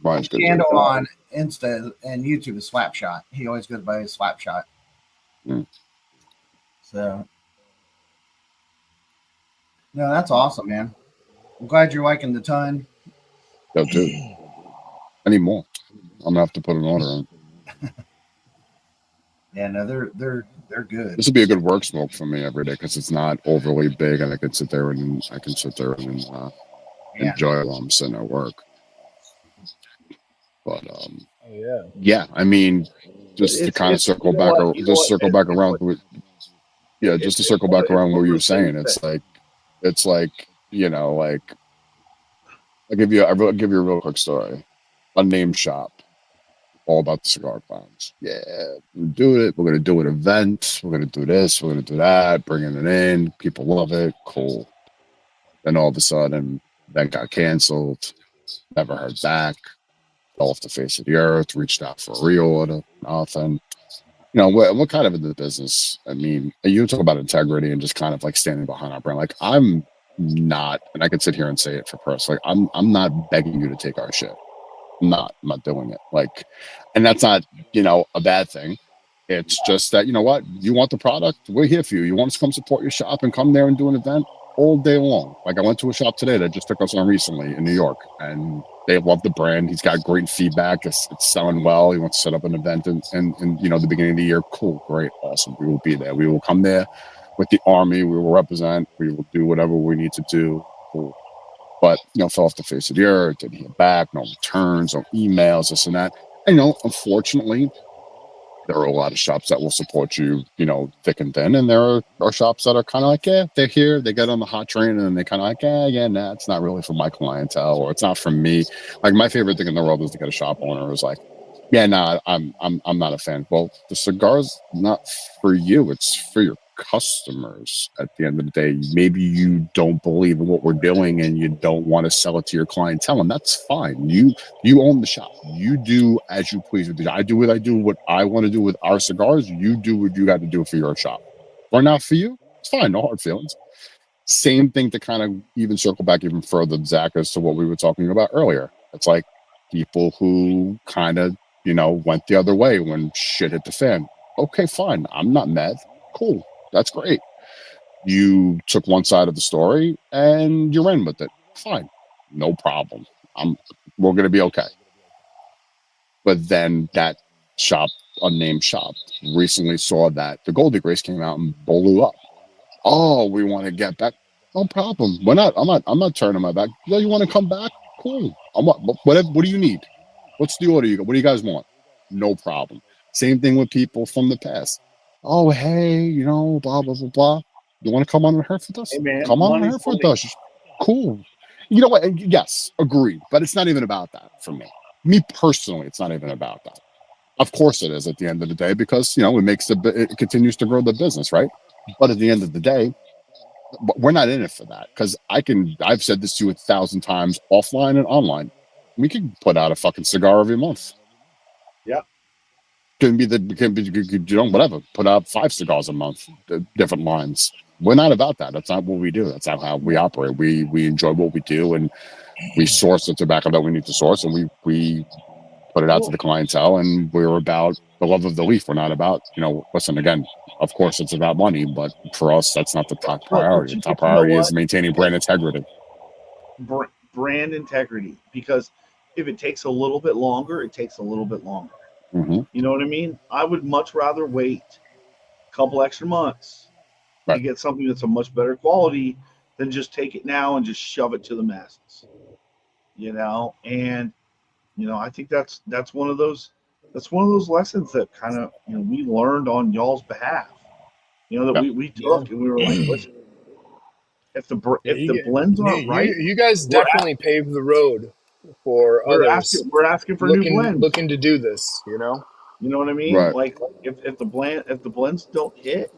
Brian's good. Handle on Insta and YouTube is Slapshot. He always goes by his Slapshot. So, no, that's awesome, man. I'm glad you're liking the ton. Yeah, dude. I need more. I'm gonna have to put an order in. Yeah, no, they're good. This would be a good work smoke for me every day because it's not overly big, and I can sit there and enjoy while I'm sitting at work. But yeah, I mean, just to kind of circle back around. Yeah, just to circle back around what you were saying. It's like, you know, like I'll give you a real quick story. Unnamed shop. All about the Cigar Clowns. Yeah, we're doing it. We're going to do an event. We're going to do this. We're going to do that. Bringing it in. People love it. Cool. Then all of a sudden, event got canceled. Never heard back. Fell off the face of the earth. Reached out for a reorder. Nothing. You know, we're kind of in the business. I mean, you talk about integrity and just kind of like standing behind our brand. Like, I'm not, and I could sit here and say it for personally, I'm not begging you to take our shit. I'm not doing it. Like, and that's not, you know, a bad thing. It's just that, you know what, you want the product, we're here for you. You want us to come support your shop and come there and do an event all day long. Like, I went to a shop today that just took us on recently in New York, and they love the brand. He's got great feedback. It's selling well. He wants to set up an event and you know, the beginning of the year. Cool, great, awesome. We will be there. We will come there with the army. We will represent. We will do whatever we need to do. Cool. But, you know, fell off the face of the earth, didn't hear back, no returns, no emails, this and that. And, you know, unfortunately, there are a lot of shops that will support you, you know, thick and thin. And there are shops that are kind of like, yeah, they're here, they get on the hot train, and then they kind of like, nah, it's not really for my clientele, or it's not for me. Like, my favorite thing in the world is to get a shop owner who's like, yeah, nah, I'm not a fan. Well, the cigar's not for you, it's for your customers at the end of the day. Maybe you don't believe in what we're doing and you don't want to sell it to your clientele, and that's fine. You own the shop. You do as you please with it. I do what I want to do with our cigars. You do what you got to do for your shop. Or not for you, it's fine. No hard feelings. Same thing to kind of even circle back even further, Zach, as to what we were talking about earlier. It's like people who kind of, went the other way when shit hit the fan. Okay, fine. I'm not mad. Cool. That's great. You took one side of the story and you ran with it. Fine. No problem. We're going to be okay. But then that shop, unnamed shop, recently saw that the Goldie Grace came out and blew up. Oh, we want to get back. No problem. I'm not turning my back. You want to come back? Cool. What do you need? What's the order you got? What do you guys want? No problem. Same thing with people from the past. Oh, hey, blah, blah, blah, blah. You want to come on and Herf with us? Hey, man, come on and Herf with us. Cool. You know what? Yes, agreed. But it's not even about that for me. Me personally, it's not even about that. Of course it is at the end of the day because, it continues to grow the business, right? But at the end of the day, we're not in it for that because I've said this to you 1,000 times offline and online. We can put out a fucking cigar every month. Yeah. Can be whatever. Put out 5 cigars a month, different lines. We're not about that. That's not what we do. That's not how we operate. We enjoy what we do and we source the tobacco that we need to source and we put it out to the clientele and we're about the love of the leaf. We're not about, listen, again, of course it's about money, but for us, that's not the top priority. The top priority is maintaining brand integrity. Brand integrity, because if it takes a little bit longer, it takes a little bit longer. Mm-hmm. You know what I mean? I would much rather wait a couple extra months to get something that's a much better quality than just take it now and just shove it to the masses. And I think that's one of those lessons that kind of we learned on y'all's behalf. That we took and we were like, listen, if the blends aren't right, you guys definitely paved the road for others. We're asking for new blends, looking to do this. You know what I mean? Right. Like if the blends don't hit,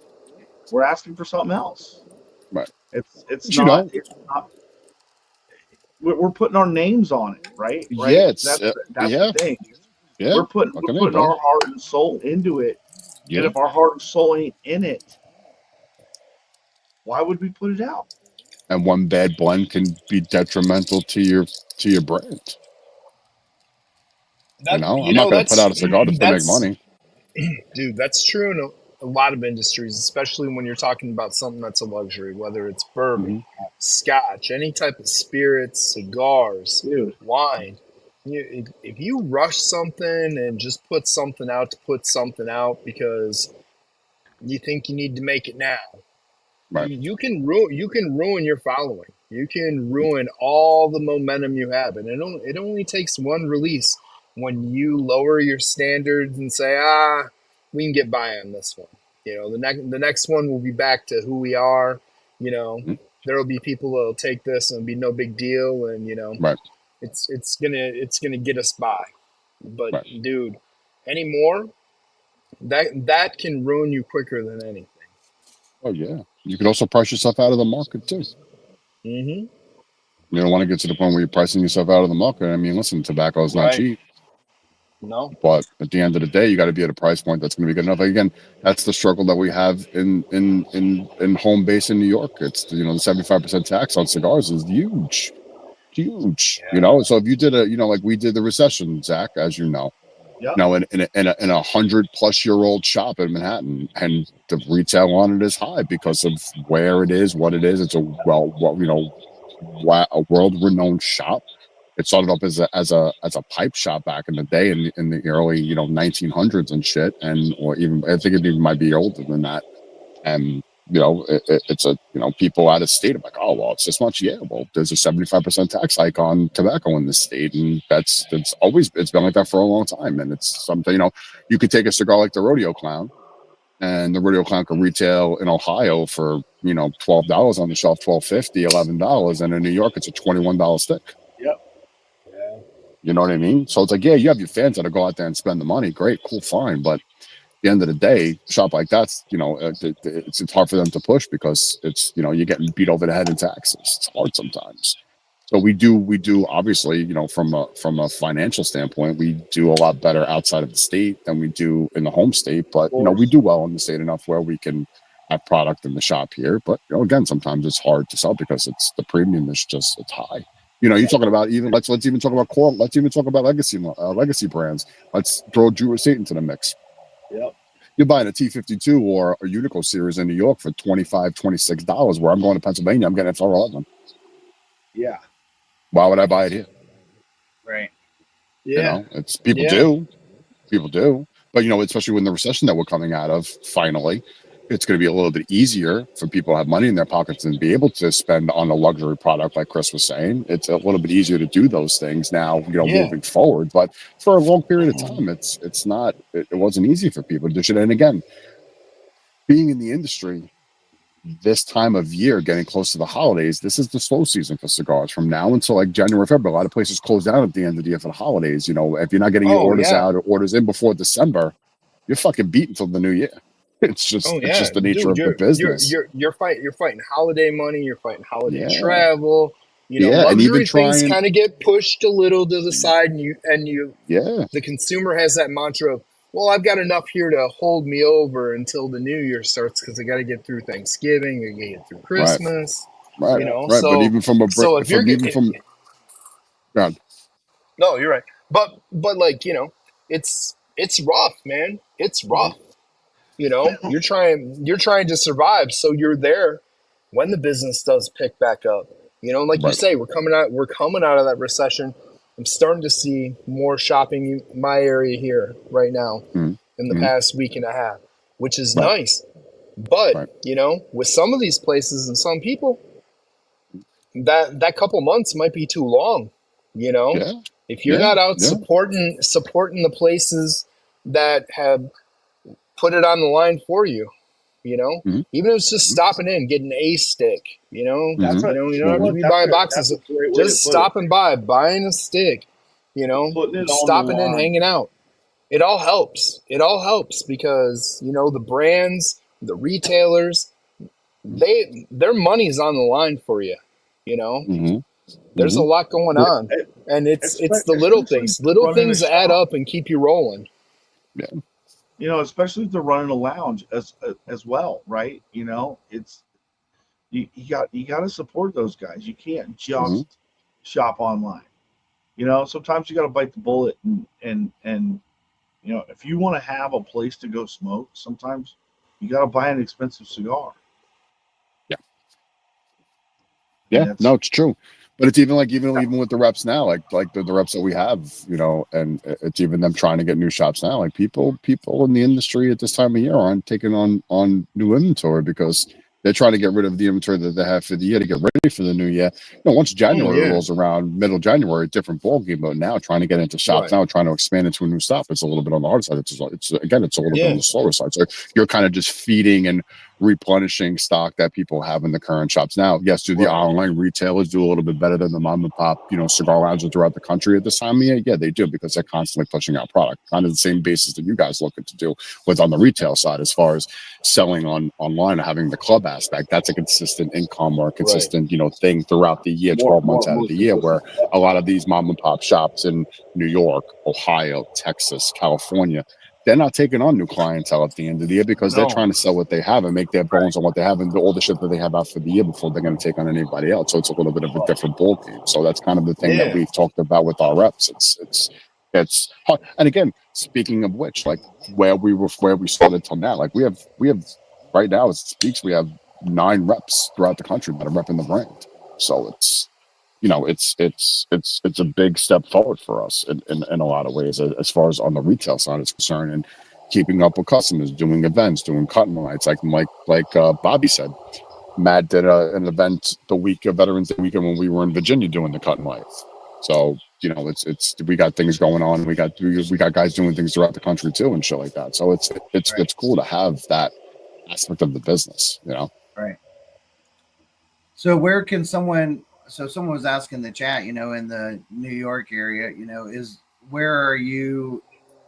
we're asking for something else. Right. It's not. We're putting our names on it, right? Yeah, that's the thing. Yeah, we're putting our heart and soul into it, and if our heart and soul ain't in it, why would we put it out? And one bad blend can be detrimental to your brand. I'm not going to put out a cigar that's going to make money. Dude, that's true in a lot of industries, especially when you're talking about something that's a luxury, whether it's bourbon, scotch, any type of spirits, cigars, wine. If you rush something and just put something out to put something out because you think you need to make it now, you can ruin your following. You can ruin all the momentum you have, and it only takes one release when you lower your standards and say, we can get by on this one. The next one will be back to who we are. There will be people that'll take this and be no big deal, and it's gonna get us by. But dude, anymore, that can ruin you quicker than anything. Oh yeah, you could also price yourself out of the market too. Mm-hmm. You don't want to get to the point where you're pricing yourself out of the market. I mean, listen, tobacco is not cheap. No. But at the end of the day, you got to be at a price point that's going to be good enough. Again, that's the struggle that we have in home base in New York. It's the 75% tax on cigars is huge. Yeah. So if you did like we did the recession, Zach, as you know, in a 100+ year old shop in Manhattan, and the retail on it is high because of where it is, what it is. It's a world-renowned shop. It started up as a pipe shop back in the day in the early 1900s and shit, or even I think it even might be older than that. And it's a people out of state are like, oh well, it's this much. Yeah, well, there's a 75% tax hike on tobacco in this state, and it's been like that for a long time. And it's something you could take a cigar like the Rodeo Clown, and the Rodeo Clown can retail in Ohio for $12 on the shelf, $12.50, $11, and in New York it's a $21 stick. You know what I mean? So it's like, yeah, you have your fans that'll go out there and spend the money. Great, cool, fine. But the end of the day, a shop like that's, it's hard for them to push because it's, you're getting beat over the head in taxes. It's hard sometimes. So we do obviously, from a financial standpoint, we do a lot better outside of the state than we do in the home state. But we do well in the state enough where we can have product in the shop here. But again, sometimes it's hard to sell because it's the premium is just it's high. You're talking about even let's even talk about core. Let's even talk about legacy brands. Let's throw Drew Estate into the mix. Yep. You're buying a T52 or a Unico series in New York for $25, $26, where I'm going to Pennsylvania, I'm getting it for $11. Yeah. Why would I buy it here? Right. Yeah. It's people do. But especially when the recession that we're coming out of, finally, it's going to be a little bit easier for people to have money in their pockets and be able to spend on a luxury product, like Chris was saying. It's a little bit easier to do those things now, moving forward. But for a long period of time, it wasn't easy for people to do it. And again, being in the industry this time of year, getting close to the holidays, this is the slow season for cigars. From now until like January, February, a lot of places close down at the end of the year for the holidays. If you're not getting your orders out or orders in before December, you're fucking beat until the new year. It's just the nature of the business. You're fighting holiday money. You're fighting holiday travel. And luxury even things kind of get pushed a little to the side, and the consumer has that mantra of, well, I've got enough here to hold me over until the new year starts because I got to get through Thanksgiving, I got to get through Christmas. Right. So, but even from a so if you're God. No, you're right. But like, it's rough, man. It's rough. You're trying to survive, so you're there when the business does pick back up. Like you say, we're coming out of that recession. I'm starting to see more shopping in my area here right now in the past week and a half, which is nice. But, with some of these places and some people, that couple months might be too long. If you're not out supporting the places that have put it on the line for you, even if it's just stopping in, getting a stick, you don't have to be buying boxes, just stopping by, buying a stick, stopping in, hanging out. It all helps. It all helps because, the brands, the retailers, their money's on the line for you, There's a lot going on, and it's the little things. Little things add up and keep you rolling. Yeah. Especially if they're running a lounge as well, right? It's you got to support those guys. You can't just shop online. Sometimes you got to bite the bullet and if you want to have a place to go smoke, sometimes you got to buy an expensive cigar. Yeah, no, it's true. But it's even even with the reps now, like the reps that we have, and it's even them trying to get new shops now. Like people in the industry at this time of year aren't taking on new inventory because they're trying to get rid of the inventory that they have for the year to get ready for the new year. Once January rolls around, middle January, different ballgame. But now trying to get into shops now, trying to expand into a new stop, it's a little bit on the hard side. It's a little bit on the slower side. So you're kind of just feeding and replenishing stock that people have in the current shops now. Yes, do the online retailers do a little bit better than the mom and pop, cigar lounges throughout the country at this time of year? Yeah, they do because they're constantly pushing out product. Kind of the same basis that you guys looking to do with on the retail side as far as selling online or having the club aspect. That's a consistent income or a consistent, thing throughout the year, 12 months out of the year, where a lot of these mom and pop shops in New York, Ohio, Texas, California, they're not taking on new clientele at the end of the year because they're trying to sell what they have and make their bones on what they have and do all the shit that they have out for the year before they're going to take on anybody else. So it's a little bit of a different ball game. So that's kind of the thing that we've talked about with our reps. It's hard. And again, speaking of which, like where we started till now, like we have right now as it speaks, we have 9 reps throughout the country that are repping the brand. So it's a big step forward for us in a lot of ways as far as on the retail side is concerned, and keeping up with customers, doing events, doing cutting lights. Like Bobby said, Matt did an event the week of Veterans Day weekend when we were in Virginia doing the cutting lights. So it's we got things going on. We got guys doing things throughout the country too and shit like that. So it's cool to have that aspect of the business. Right. So where can someone? So someone was asking in the chat, in the New York area, where are you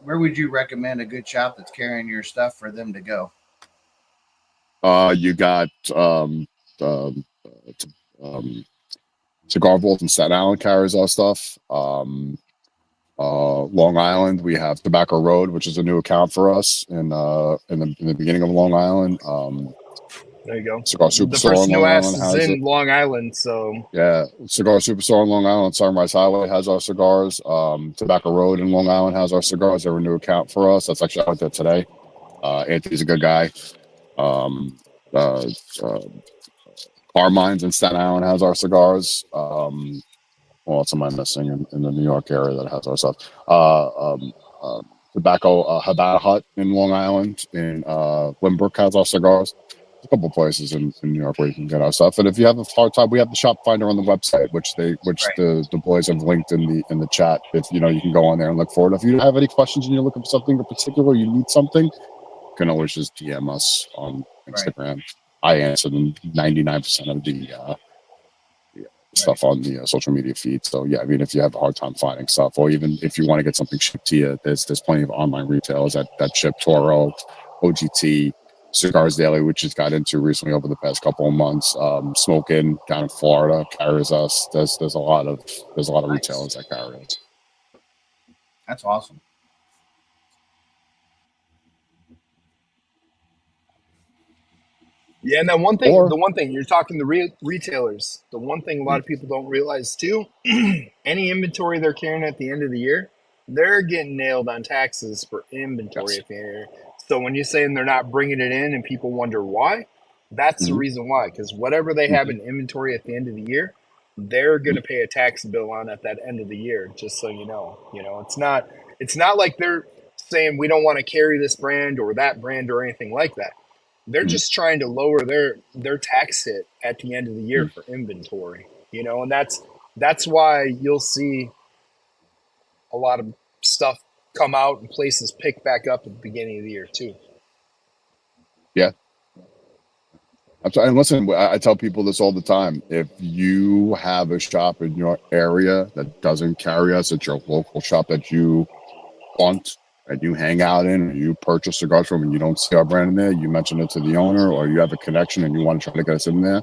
where would you recommend a good shop that's carrying your stuff for them to go? You got Cigar Vault in Staten Island carries our stuff. Long Island, we have Tobacco Road, which is a new account for us in the beginning of Long Island. There you go. Cigar The Superstore person on who Long asked Island is has in it. Long Island, so Yeah, Cigar Superstore on Long Island, Sunrise Highway has our cigars. Tobacco Road in Long Island has our cigars. They're a new account for us. That's actually out there today. Anthony's a good guy. Uh, uh, Carmine's in Staten Island has our cigars. What else am I missing in the New York area that has our stuff? Tobacco Havana Hut in Long Island, in Limbrook has our cigars. There's a couple places in New York where you can get our stuff. And if you have a hard time, we have the shop finder on the website, which the boys have linked in the chat. If you can go on there and look for it. If you have any questions and you're looking for something in particular, you need something, you can always just DM us on Instagram. Right. I answer them 99% of the stuff on the social media feed. So yeah, I mean, if you have a hard time finding stuff, or even if you want to get something shipped to you, there's plenty of online retailers that ship. Toro, OGT, Cigars Daily, which just got into recently over the past couple of months. Smoking down in Florida carries us. There's a lot of retailers that carry us. That's awesome. Yeah, and then the one thing you're talking to retailers, the one thing a lot of people don't realize too, any inventory they're carrying at the end of the year, they're getting nailed on taxes for inventory at the end of the year. So when you're saying they're not bringing it in and people wonder why, that's the reason why. Because whatever they have in inventory at the end of the year, they're going to pay a tax bill on at that end of the year. Just so you know, it's not like they're saying we don't want to carry this brand or that brand or anything like that. They're just trying to lower their tax hit at the end of the year for inventory, and that's why you'll see a lot of stuff come out and places pick back up at the beginning of the year too. Yeah. And listen, I tell people this all the time. If you have a shop in your area that doesn't carry us, it's your local shop that you want, and you hang out in, or you purchase cigars from, and you don't see our brand in there, you mention it to the owner, or you have a connection and you want to try to get us in there,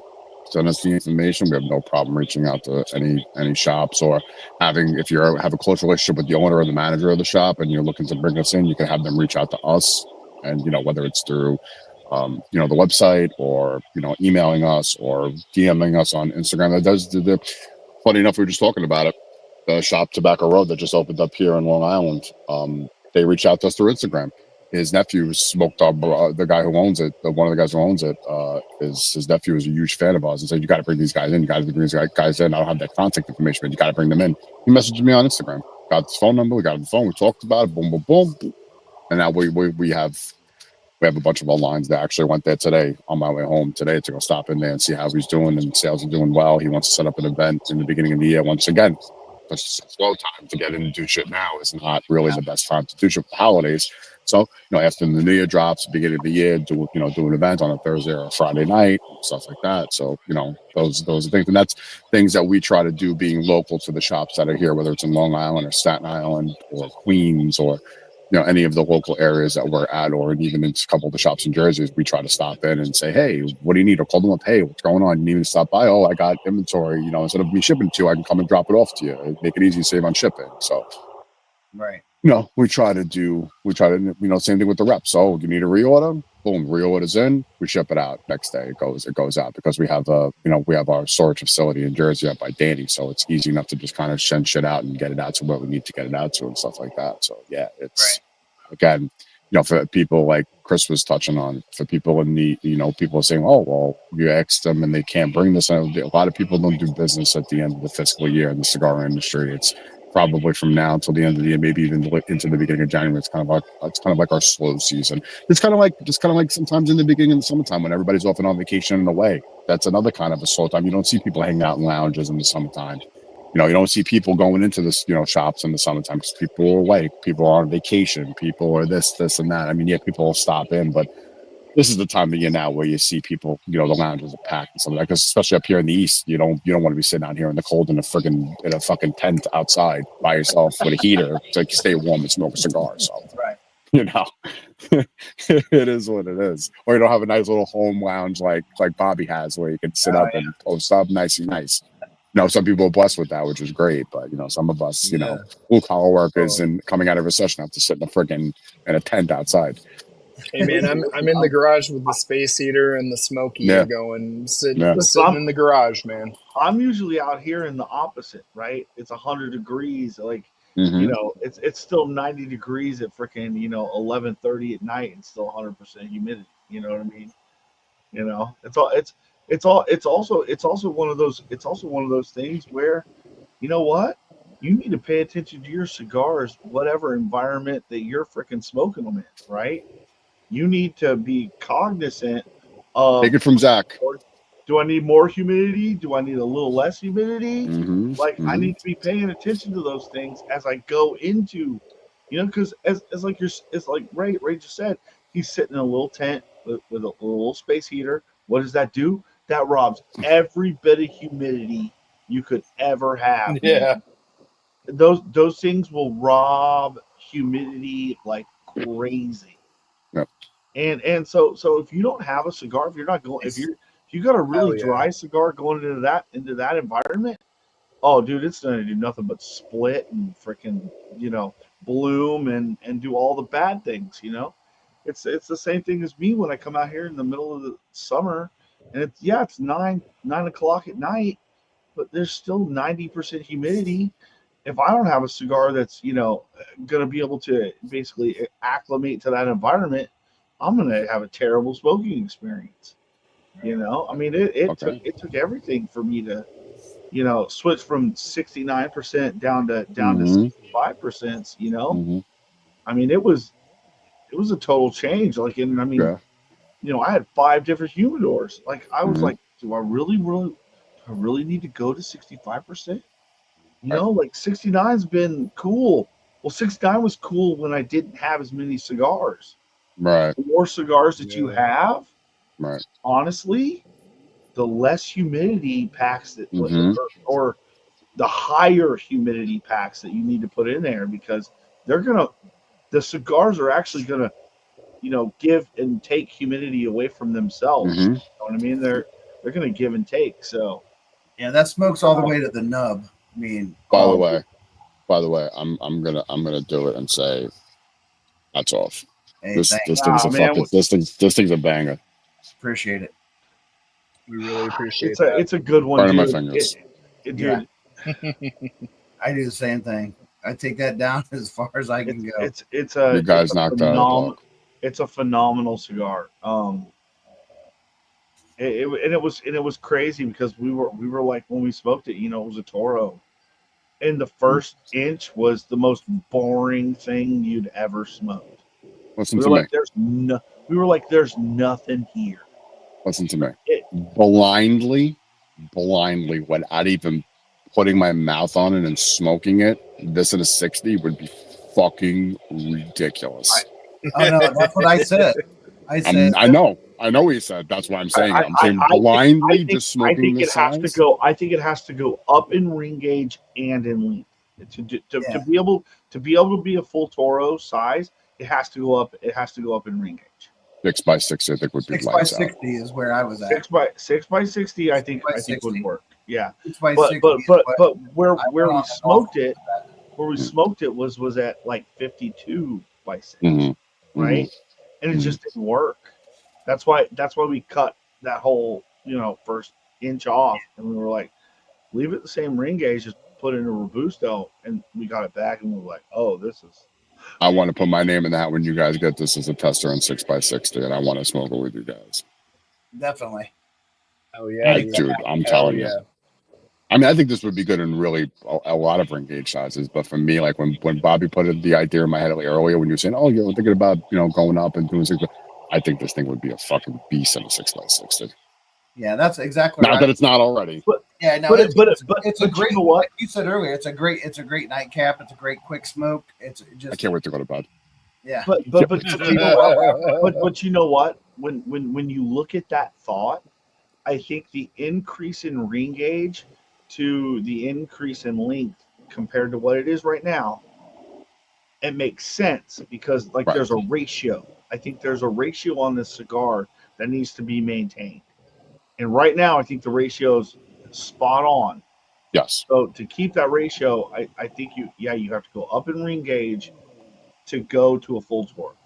send us the information. We have no problem reaching out to any shops, or if you have a close relationship with the owner or the manager of the shop and you're looking to bring us in, you can have them reach out to us. And whether it's through the website, or emailing us, or DMing us on Instagram. Funny enough, we were just talking about it. The shop Tobacco Road that just opened up here in Long Island. They reached out to us through Instagram. His nephew smoked the guy who owns it. One of the guys who owns it, his nephew is a huge fan of ours, and said, "You got to bring these guys in. You got to bring these guys in. I don't have that contact information, but you got to bring them in." He messaged me on Instagram. Got his phone number. We got on the phone. We talked about it. Boom, boom, boom. And now we have a bunch of our lines that actually went there today on my way home today to go stop in there and see how he's doing, and sales are doing well. He wants to set up an event in the beginning of the year once again. It's a slow time to get in and do shit now. It's not really the best time to do shit for the holidays. So, after the New Year drops, beginning of the year, do an event on a Thursday or a Friday night, stuff like that. So, those are things, and that's things that we try to do, being local to the shops that are here, whether it's in Long Island or Staten Island or Queens, or any of the local areas that we're at, or even in a couple of the shops in Jersey. We try to stop in and say, "Hey, what do you need?" Or call them up, "Hey, what's going on? You need me to stop by?" "Oh, I got inventory. Instead of me shipping to you, I can come and drop it off to you. Make it easy to save on shipping." So, right. We try to, same thing with the reps. So you need a reorder? Boom, reorders in, we ship it out. Next day it goes out, because we have our storage facility in Jersey up by Danny. So it's easy enough to just kind of send shit out and get it out to where we need to get it out to, and stuff like that. So yeah, it's again, for people like Chris was touching on, for people in the, people are saying, "Oh, well, you asked them and they can't bring this." And a lot of people don't do business at the end of the fiscal year in the cigar industry. It's probably from now until the end of the year, maybe even into the beginning of January. It's kind of like our slow season. It's kind of like sometimes in the beginning of the summertime when everybody's off and on vacation and away. That's another kind of a slow time. You don't see people hanging out in lounges in the summertime. You don't see people going into this, shops in the summertime, because people are away, people are on vacation, people are this and that. I mean, yeah, people will stop in, but this is the time of year now where you see people, the lounges are packed and stuff like that. Because especially up here in the East, you don't want to be sitting out here in the cold in a fucking tent outside by yourself with a heater to stay warm and smoke a cigar. So You know, it is what it is. Or you don't have a nice little home lounge like Bobby has, where you can sit up and post up nice. You know, some people are blessed with that, which is great. But you know, some of us, you know, blue collar workers and coming out of recession have to sit in a tent outside. Hey man, I'm in the garage with the space heater and the smoke eater going, sitting in the garage, man. I'm usually out here in the opposite, right? It's 100 degrees, like you know, it's still 90 degrees at freaking 11:30 at night and still 100% humidity. You know what I mean? You know, it's also one of those things where, you know what, you need to pay attention to your cigars, whatever environment that you're freaking smoking them in, right? You need to be cognizant of, Take it from Zach. do I need more humidity? Do I need a little less humidity? I need to be paying attention to those things as I go into, because as like Ray just said, he's sitting in a little tent with a little space heater. What does that do? That robs every bit of humidity you could ever have. Yeah. Those things will rob humidity like crazy. Yep. And so if you don't have a cigar, if you got a really dry cigar going into that environment, oh dude, it's gonna do nothing but split and freaking bloom and do all the bad things. It's the same thing as me when I come out here in the middle of the summer, and it's 9 o'clock at night, but there's still 90% humidity. If I don't have a cigar that's gonna be able to basically acclimate to that environment, I'm gonna have a terrible smoking experience. I mean, it took everything for me to switch from 69% down to 65%. I mean, it was a total change. Like, and I mean, I had 5 different humidors. Like, I was like, do I really need to go to 65%? Like 69's been cool. Well, 69 was cool when I didn't have as many cigars. Right. The more cigars that you have, right, honestly, the less humidity packs that, or the higher humidity packs that you need to put in there, because the cigars are actually gonna, give and take humidity away from themselves. You know what I mean? They're gonna give and take. So yeah, that smokes all the way to the nub. I mean, by the way, I'm gonna do it and say that's off. Hey, this thing's a fucking this thing's a banger. Appreciate it. We really appreciate that. It's a good one. Burning my fingers. Dude. Yeah. I do the same thing. I take that down as far as I can go. You guys knocked out. It's a phenomenal cigar. It was crazy because we were like, when we smoked it, it was a Toro, and the first inch was the most boring thing you'd ever smoked. Listen to me. We were like, there's nothing here. Listen to me. Blindly, without even putting my mouth on it and smoking it, this in a 60 would be fucking ridiculous. Oh no, that's what I said. I know what you said. That's why I'm saying it. I'm saying blindly just smoking this size. I think it has to go up in ring gauge and in length to be able to be a full Toro size. It has to go up. It has to go up in ring gauge. 6x60, I think would be 6x60 is where I was at. 6x60, I think would work. Yeah, 6x60. But where we smoked it, was at like 52 by 6, right? And it just didn't work. That's why we cut that whole first inch off, and we were like, leave it the same ring gauge, just put in a Robusto, and we got it back, and we were like, oh, this is. I want to put my name in that when you guys get this as a tester on 6x60, and I want to smoke it with you guys. Definitely. Oh yeah, dude, I'm telling you. I mean, I think this would be good in really a lot of ring gauge sizes, but for me, like when Bobby put the idea in my head earlier, when you were saying, "Oh, you're thinking about going up and doing 6," I think this thing would be a fucking beast in a 6x60. Yeah, that's exactly. Not that it's not already. Yeah, no, it's a great. Like you said earlier, it's a great nightcap. It's a great quick smoke. It's just. I can't wait to go to bed. Yeah, but you know what? When you look at that thought, I think the increase in ring gauge to the increase in length compared to what it is right now it makes sense because like Right. there's a ratio. I think there's a ratio on this cigar that needs to be maintained. And right now, I think the ratio's spot on. Yes. So to keep that ratio, I think you have to go up in ring gauge to go to a full torque.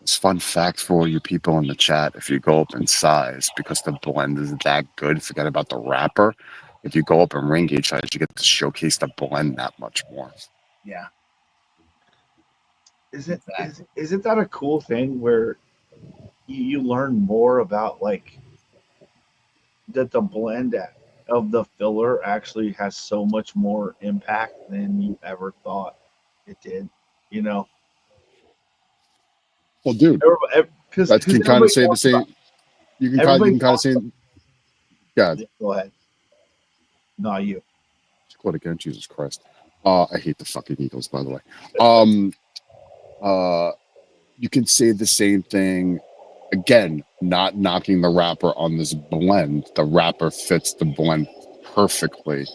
It's fun fact for all you people in the chat. If you go up in size, because the blend is that good, forget about the wrapper. If you go up in ring gauge size, you get to showcase the blend that much more. Yeah. Isn't that a cool thing where you learn more about like that the blend of the filler actually has so much more impact than you ever thought it did, you know? Well, dude, Because that can kind of say the same. You can kind of say, yeah. Go ahead. No, you. Quote again, Jesus Christ. I hate the fucking Eagles, by the way. You can say the same thing again, not knocking the wrapper on this blend. The wrapper fits the blend perfectly.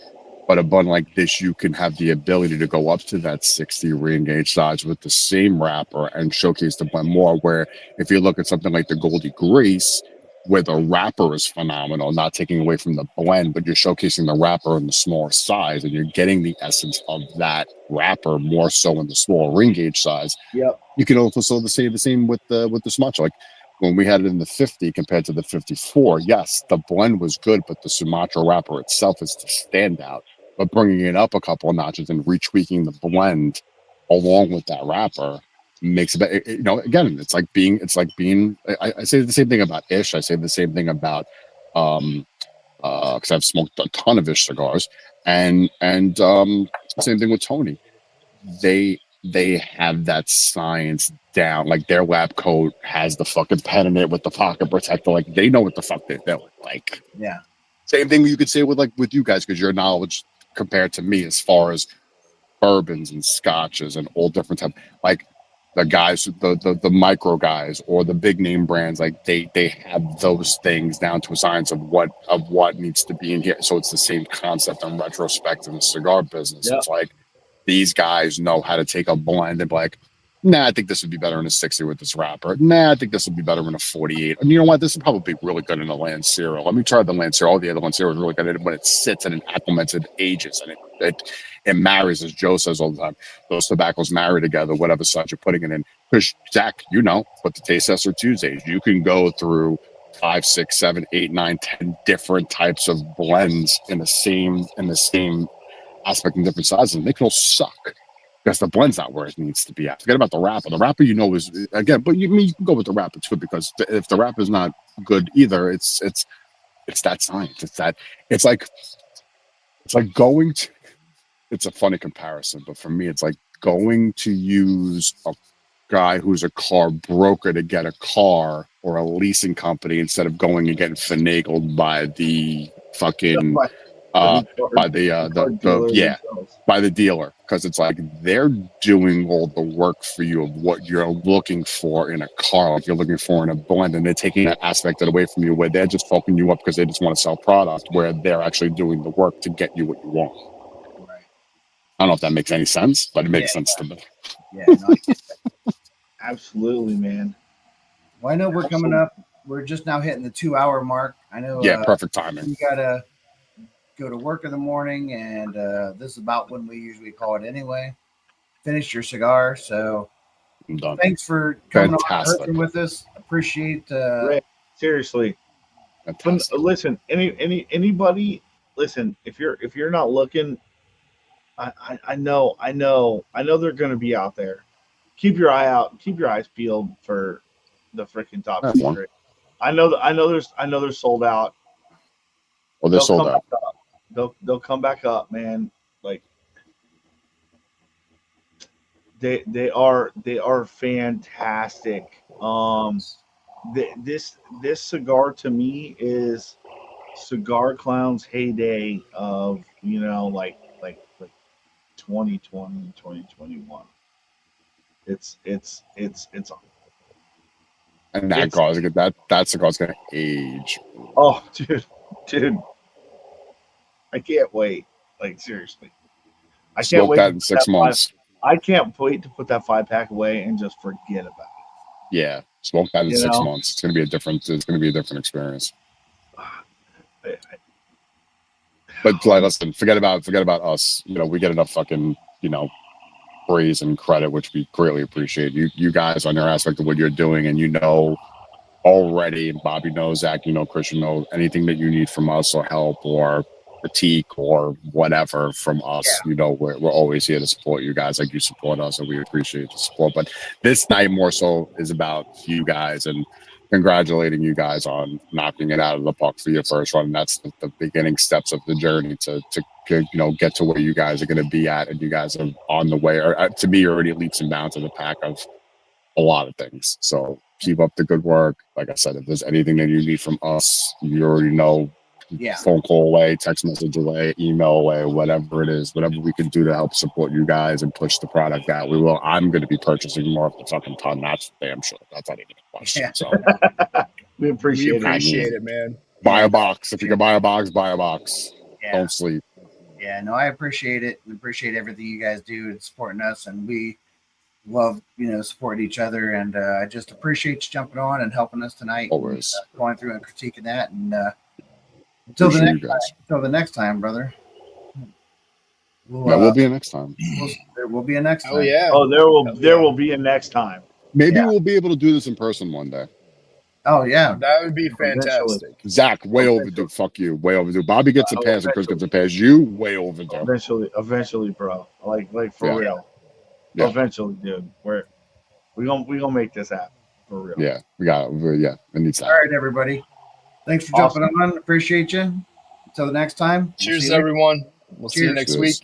But a blend like this, you can have the ability to go up to that 60 ring gauge size with the same wrapper and showcase the blend more. Where if you look at something like the Goldie Grace, where the wrapper is phenomenal, not taking away from the blend, but you're showcasing the wrapper in the smaller size, and you're getting the essence of that wrapper more so in the small ring gauge size. Yep. You can also say the same with the Sumatra. Like when we had it in the 50 compared to the 54, yes, the blend was good, but the Sumatra wrapper itself is the standout. But bringing it up a couple of notches and retweaking the blend along with that wrapper makes it, you know, again, it's like being I say the same thing about Ish. I say the same thing about because I've smoked a ton of Ish cigars, and same thing with Tony. They have that science down. Like their lab coat has the fucking pen in it with the pocket protector. Like they know what the fuck they're doing. Like, yeah. Same thing you could say with you guys, because your knowledge compared to me as far as bourbons and scotches and all different type, like the guys, the micro guys or the big name brands, like they have those things down to a science of what needs to be in here. So it's the same concept in retrospect in the cigar business. Yep. It's like these guys know how to take a blend and be like, nah, I think this would be better in a 60 with this wrapper. Nah, I think this would be better in a 48. And you know what? This would probably be really good in a Lancero. Let me try the Lancero. All the other Lancero is really good when it sits and it acclimates, it ages, and it marries, as Joe says all the time. Those tobaccos marry together, whatever size you're putting it in. Because, Zach, you know, with the Taste Tester Tuesdays, you can go through 5, 6, 7, 8, 9, 10 different types of blends in the same aspect in different sizes, and they can all suck because the blend's not where it needs to be at. Forget about the wrapper. The wrapper, you know, is again, but you can go with the wrapper too, because if the wrapper's not good either, it's that science. It's like going to. It's a funny comparison, but for me, it's like going to use a guy who's a car broker to get a car or a leasing company instead of going and getting finagled by the fucking by the dealer, because it's like they're doing all the work for you of what you're looking for in a car, like you're looking for in a blend, and they're taking that aspect away from you where they're just fucking you up because they just want to sell product, where they're actually doing the work to get you what you want. Right. I don't know if that makes any sense, but it makes sense to me. Yeah, no, absolutely, man. Well, I know we're coming up. We're just now hitting the 2-hour mark. I know. Yeah, perfect timing. You gotta go to work in the morning, and this is about when we usually call it anyway. Finish your cigar. So I'm done. thanks for coming on with us. Appreciate seriously. Listen, anybody listen, if you're not looking, I know they're gonna be out there. Keep your eye out, keep your eyes peeled for the freaking top secret. I know they're sold out. Well, they're sold out. They'll come back up, man. Like they are fantastic. This cigar to me is Cigar Clowns heyday of, you know, like 2020, 2021. It's and that cigar's gonna age. Oh, dude, I can't wait. Like seriously, I can't wait. That in 6 months. I can't wait to put that 5-pack away and just forget about it. Yeah, smoke that in You 6 know? months. It's gonna be a different. It's gonna be a different experience. But like, listen, forget about us. You know, we get enough fucking, you know, praise and credit, which we greatly appreciate. You guys on your aspect of what you're doing, and you know already, and Bobby knows, Zach, you know, Christian knows, anything that you need from us or help or critique or whatever from us, you know, we're always here to support you guys like you support us, and we appreciate the support. But this night more so is about you guys and congratulating you guys on knocking it out of the park for your first run. And that's the beginning steps of the journey to you know, get to where you guys are going to be at, and you guys are on the way, or to me, already leaps and bounds in the pack of a lot of things. So keep up the good work. Like I said, if there's anything that you need from us, you already know. Phone call away, text message away, email away, whatever it is, whatever we can do to help support you guys and push the product out, we will. I'm going to be purchasing more of the fucking ton. That's damn sure. That's not even a question. So we appreciate it, man. Buy a box. If you can buy a box, buy a box. Don't sleep. Yeah, no, I appreciate it. We appreciate everything you guys do and supporting us, and we love, you know, supporting each other. And I just appreciate you jumping on and helping us tonight. Always and, going through and critiquing that. And until the next time, brother. We'll be a next time. There will be a next time. Oh yeah. Oh, there will be a next time. Maybe we'll be able to do this in person one day. Oh yeah, that would be fantastic. Zach, way overdue. Fuck you, way overdue. Bobby gets a pass and Chris gets a pass. You way overdue. Eventually, bro. Like for real. Yeah. Eventually, dude. We gonna make this happen for real. Yeah, we got it. Yeah, it needs to happen. All right, everybody. Thanks for jumping on. Appreciate you. Until the next time. Cheers, everyone. We'll see you next week.